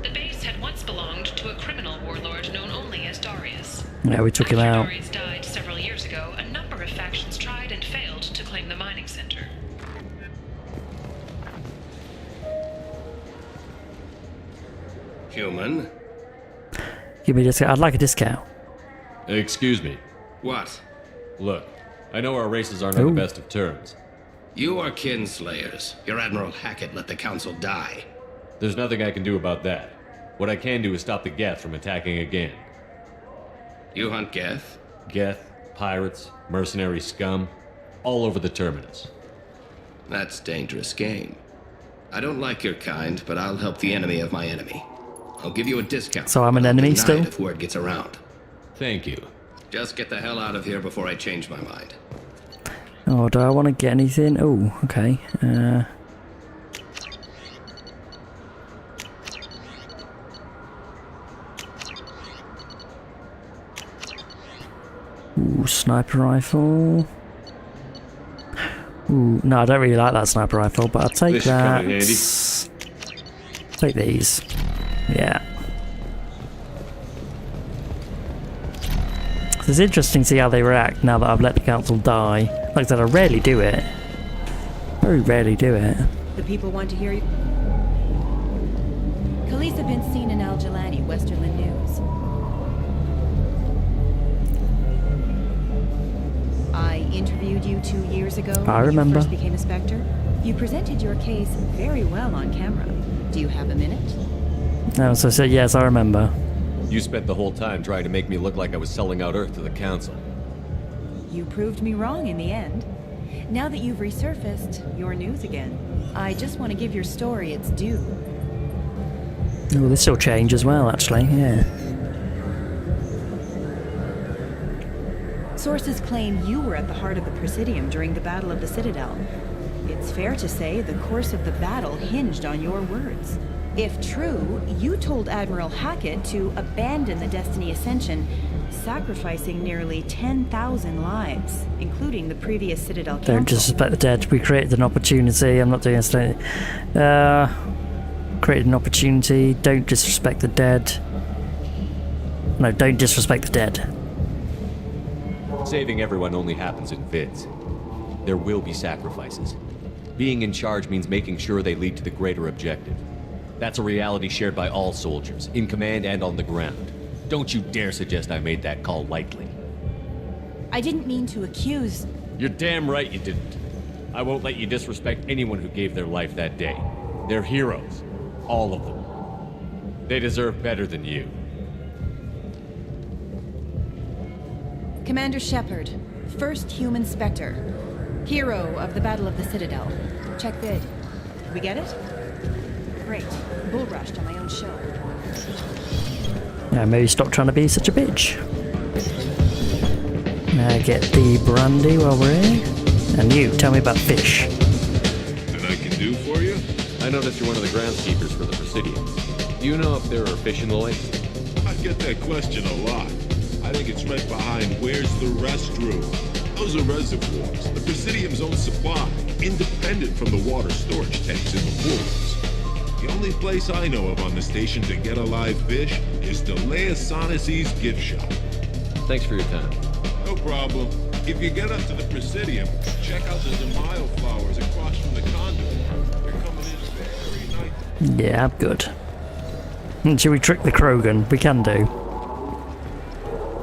The base had once belonged to a criminal warlord known only as Darius.
Yeah, we took him out.
After Darius died several years ago, a number of factions tried and failed to claim the mining center.
Human?
Give me a discount. I'd like a discount.
Excuse me.
What?
Look, I know our races aren't on the best of terms.
You are kinslayers. Your Admiral Hackett let the Council die.
There's nothing I can do about that. What I can do is stop the Geth from attacking again.
You hunt Geth?
Geth, pirates, mercenary scum, all over the Terminus.
That's dangerous game. I don't like your kind, but I'll help the enemy of my enemy. I'll give you a discount.
So I'm an enemy still?
If word gets around.
Thank you.
Just get the hell out of here before I change my mind.
Oh, do I want to get anything? Oh, okay. Ooh, sniper rifle. Ooh, no, I don't really like that sniper rifle, but I'll take that. Take these. Yeah. It's interesting to see how they react now that I've let the council die. Like I said, I rarely do it. Very rarely do it.
The people want to hear you. Khaleesa been seen in Al Jelani, Westerland News. I interviewed you 2 years ago
I
when
remember.
you first became a Spectre. You presented your case very well on camera. Do you have a minute?
No, so I said yes, I remember.
You spent the whole time trying to make me look like I was selling out Earth to the Council.
You proved me wrong in the end. Now that you've resurfaced, you're news again. I just want to give your story its due.
Oh, this will change as well, actually, yeah.
Sources claim you were at the heart of the Presidium during the Battle of the Citadel. It's fair to say the course of the battle hinged on your words. If true, you told Admiral Hackett to abandon the Destiny Ascension, sacrificing nearly 10,000 lives, including the previous Citadel Council.
Don't disrespect the dead. We created an opportunity. I'm not doing this. Created an opportunity. Don't disrespect the dead. No, don't disrespect the dead.
Saving everyone only happens in fits. There will be sacrifices. Being in charge means making sure they lead to the greater objective. That's a reality shared by all soldiers, in command and on the ground. Don't you dare suggest I made that call lightly.
I didn't mean to accuse...
You're damn right you didn't. I won't let you disrespect anyone who gave their life that day. They're heroes. All of them. They deserve better than you.
Commander Shepard, first human Spectre. Hero of the Battle of the Citadel. Check vid. We get it? Great. Bull rushed on my own show.
Yeah, maybe stop trying to be such a bitch. Now get the brandy while we're here. And you, tell me about fish.
And I can do for you?
I noticed you're one of the groundskeepers for the Presidium. Do you know if there are fish in the lake?
I get that question a lot. I think it's right behind where's the restroom. Those are reservoirs, the Presidium's own supply, independent from the water storage tanks in the pools. The only place I know of on the station to get a live fish is Delea Sonasy's gift shop.
Thanks for your time.
No problem. If you get up to the Presidium, check out the Zamayo flowers across from the conduit. They're coming in very nice.
Yeah, I'm good. Should we trick the Krogan? We can do.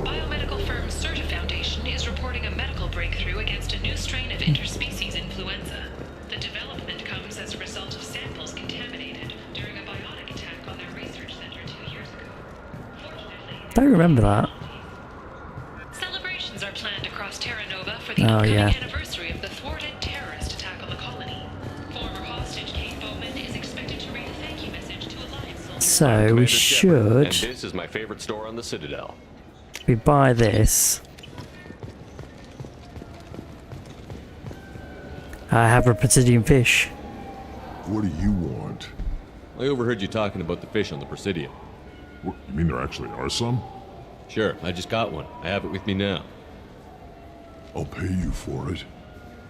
Biomedical firm Certa Foundation is reporting a medical breakthrough against a new strain of interspecies influenza. The development comes as a result of samples contaminated during a biotic attack on their research center 2 years ago. Fortunately,
Don't remember that.
celebrations are planned across Terra Nova for the upcoming
yeah.
anniversary of the thwarted terrorist attack on the colony. Former hostage Kate Bowman is expected to read a thank you message to Alliance soldiers.
So we should.
And this is my favorite store on the Citadel.
We buy this. I have a Presidium fish.
What do you want?
I overheard you talking about the fish on the Presidium.
What, you mean there actually are some?
Sure, I just got one. I have it with me now.
I'll pay you for it.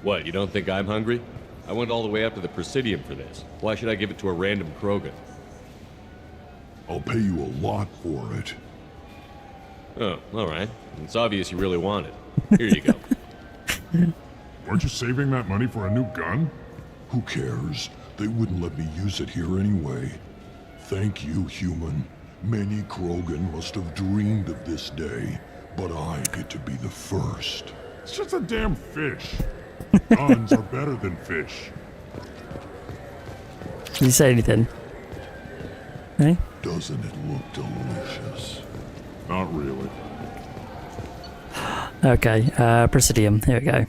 What, you don't think I'm hungry? I went all the way up to the Presidium for this. Why should I give it to a random Krogan?
I'll pay you a lot for it.
Oh, alright. It's obvious you really want it. Here you go.
Aren't you saving that money for a new gun? Who cares? They wouldn't let me use it here anyway. Thank you, human. Many Krogan must have dreamed of this day, but I get to be the first. It's just a damn fish. Guns are better than fish.
Did you say anything? Hey?
Doesn't it look delicious? Not really.
Okay, Presidium, here we go.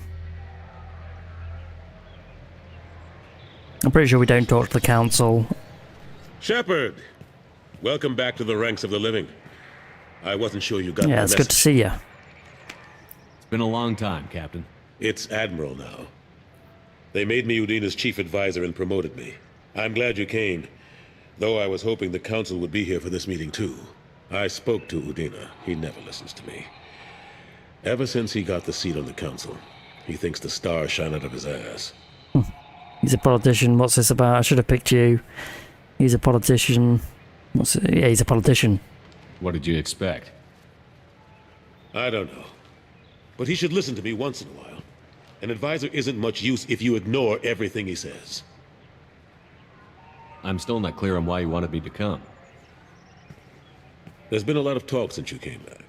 I'm pretty sure we don't talk to the council.
Shepard! Welcome back to the ranks of the living. I wasn't sure you got my
Yeah, it's
message.
good to see you.
It's been a long time, Captain.
It's Admiral now. They made me Udina's chief advisor and promoted me. I'm glad you came, though I was hoping the council would be here for this meeting too. I spoke to Udina. He never listens to me. Ever since he got the seat on the council, he thinks the stars shine out of his ass.
He's a politician. What's this about? I should have picked you. He's a politician. Yeah, he's a politician.
What did you expect?
I don't know. But he should listen to me once in a while. An advisor isn't much use if you ignore everything he says.
I'm still not clear on why you wanted me to come.
There's been a lot of talk since you came back.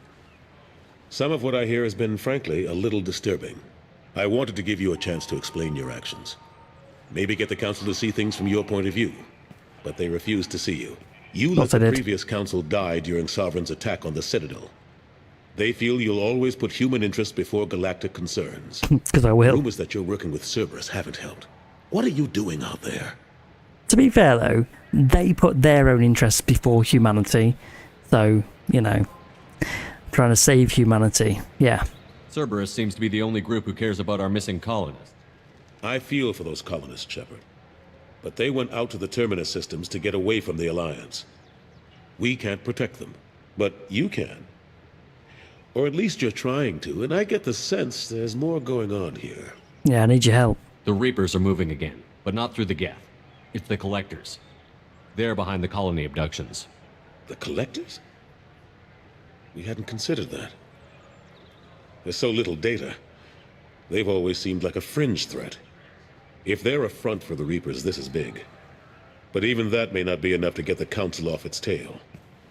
Some of what I hear has been, frankly, a little disturbing. I wanted to give you a chance to explain your actions. Maybe get the council to see things from your point of view. But they refused to see you. You let the previous council die during Sovereign's attack on the Citadel. They feel you'll always put human interests before galactic concerns.
Because I will.
Rumors that you're working with Cerberus haven't helped. What are you doing out there?
To be fair, though, they put their own interests before humanity. So, you know, trying to save humanity. Yeah.
Cerberus seems to be the only group who cares about our missing colonists.
I feel for those colonists, Shepard. But they went out to the Terminus systems to get away from the Alliance. We can't protect them, but you can. Or at least you're trying to, and I get the sense there's more going on here.
Yeah, I need your help.
The Reapers are moving again, but not through the Geth. It's the Collectors. They're behind the colony abductions.
The Collectors? We hadn't considered that. There's so little data. They've always seemed like a fringe threat. If they're a front for the Reapers, this is big. But even that may not be enough to get the Council off its tail.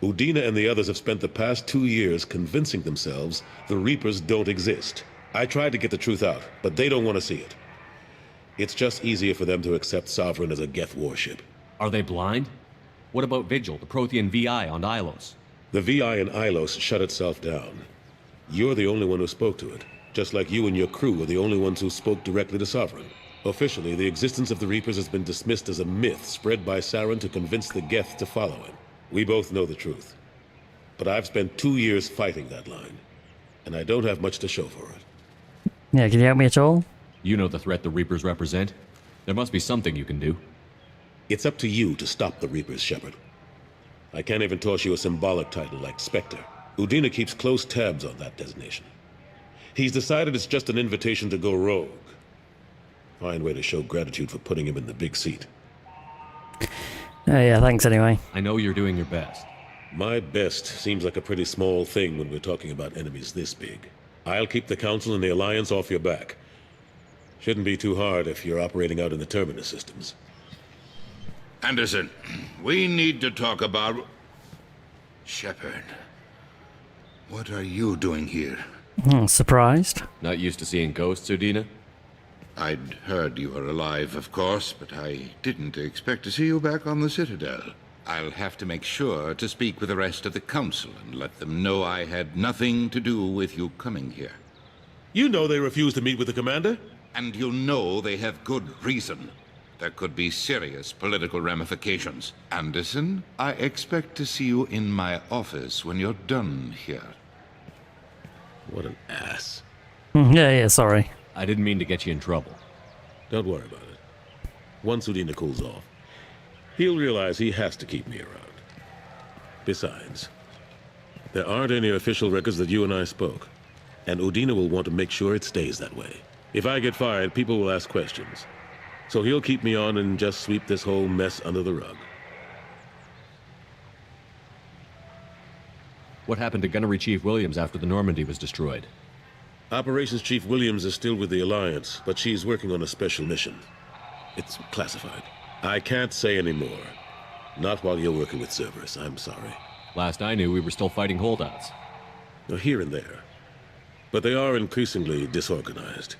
Udina and the others have spent the past 2 years convincing themselves the Reapers don't exist. I tried to get the truth out, but they don't want to see it. It's just easier for them to accept Sovereign as a Geth warship.
Are they blind? What about Vigil, the Prothean VI on Ilos?
The VI in Ilos shut itself down. You're the only one who spoke to it, just like you and your crew are the only ones who spoke directly to Sovereign. Officially, the existence of the Reapers has been dismissed as a myth spread by Saren to convince the Geth to follow him. We both know the truth. But I've spent 2 years fighting that line, and I don't have much to show for it.
Yeah, can you help me at all?
You know the threat the Reapers represent. There must be something you can do.
It's up to you to stop the Reapers, Shepard. I can't even toss you a symbolic title like Spectre. Udina keeps close tabs on that designation. He's decided it's just an invitation to go rogue. Fine way to show gratitude for putting him in the big seat.
Yeah, thanks anyway.
I know you're doing your best.
My best seems like a pretty small thing when we're talking about enemies this big. I'll keep the Council and the Alliance off your back. Shouldn't be too hard if you're operating out in the Terminus systems.
Anderson, we need to talk about... Shepard. What are you doing here?
Surprised.
Not used to seeing ghosts, Udina?
I'd heard you were alive, of course, but I didn't expect to see you back on the Citadel. I'll have to make sure to speak with the rest of the Council and let them know I had nothing to do with you coming here.
You know they refused to meet with the Commander?
And you know they have good reason. There could be serious political ramifications. Anderson, I expect to see you in my office when you're done here.
What an ass.
Yeah, sorry.
I didn't mean to get you in trouble.
Don't worry about it. Once Udina cools off, he'll realize he has to keep me around. Besides, there aren't any official records that you and I spoke, and Udina will want to make sure it stays that way. If I get fired, people will ask questions. So he'll keep me on and just sweep this whole mess under the rug.
What happened to Gunnery Chief Williams after the Normandy was destroyed?
Operations Chief Williams is still with the Alliance, but she's working on a special mission. It's classified. I can't say any more. Not while you're working with Cerberus, I'm sorry.
Last I knew, we were still fighting holdouts.
Here and there. But they are increasingly disorganized.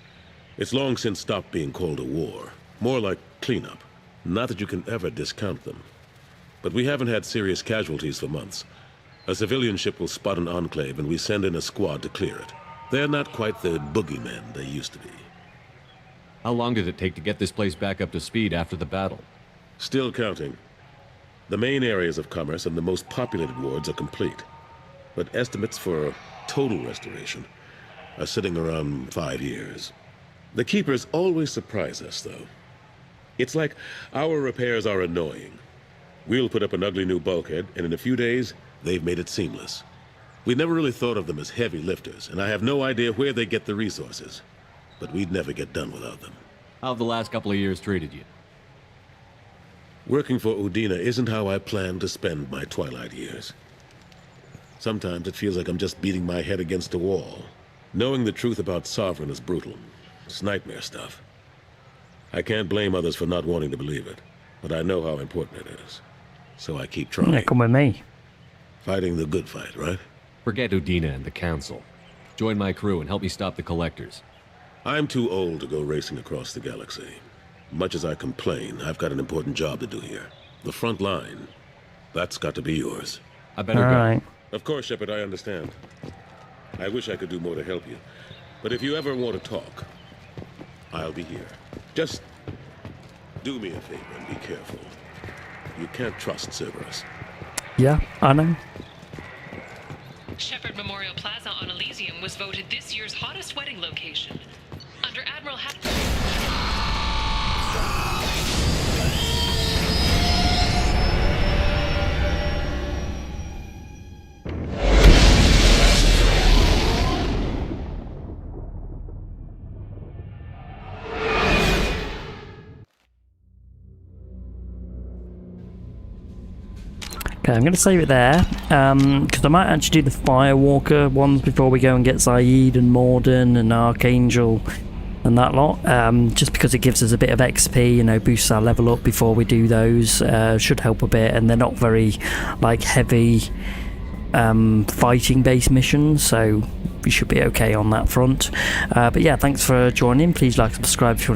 It's long since stopped being called a war. More like cleanup. Not that you can ever discount them. But we haven't had serious casualties for months. A civilian ship will spot an enclave and we send in a squad to clear it. They're not quite the boogeymen they used to be.
How long did it take to get this place back up to speed after the battle?
Still counting. The main areas of commerce and the most populated wards are complete. But estimates for total restoration are sitting around 5 years. The Keepers always surprise us, though. It's like our repairs are annoying. We'll put up an ugly new bulkhead, and in a few days, they've made it seamless. We never really thought of them as heavy lifters, and I have no idea where they get the resources. But we'd never get done without them.
How have the last couple of years treated you?
Working for Udina isn't how I planned to spend my twilight years. Sometimes it feels like I'm just beating my head against a wall. Knowing the truth about Sovereign is brutal. It's nightmare stuff. I can't blame others for not wanting to believe it, but I know how important it is. So I keep trying.
Yeah, come with me.
Fighting the good fight, right?
Forget Udina and the Council. Join my crew and help me stop the Collectors.
I'm too old to go racing across the galaxy. Much as I complain, I've got an important job to do here. The front line. That's got to be yours.
I better go.
Right.
Of course, Shepard, I understand. I wish I could do more to help you. But if you ever want to talk, I'll be here. Just do me a favor and be careful. You can't trust Cerberus.
Yeah, I know.
Shepard Memorial Plaza on Elysium was voted this year's hottest wedding location. Under Admiral
Okay, I'm going to save it there, because I might actually do the Firewalker ones before we go and get Zaid and Morden and Archangel and that lot, just because it gives us a bit of XP, you know, boosts our level up before we do those, should help a bit, and they're not very, like, heavy fighting-based missions, so we should be okay on that front. But yeah, thanks for joining. Please like, subscribe if you want to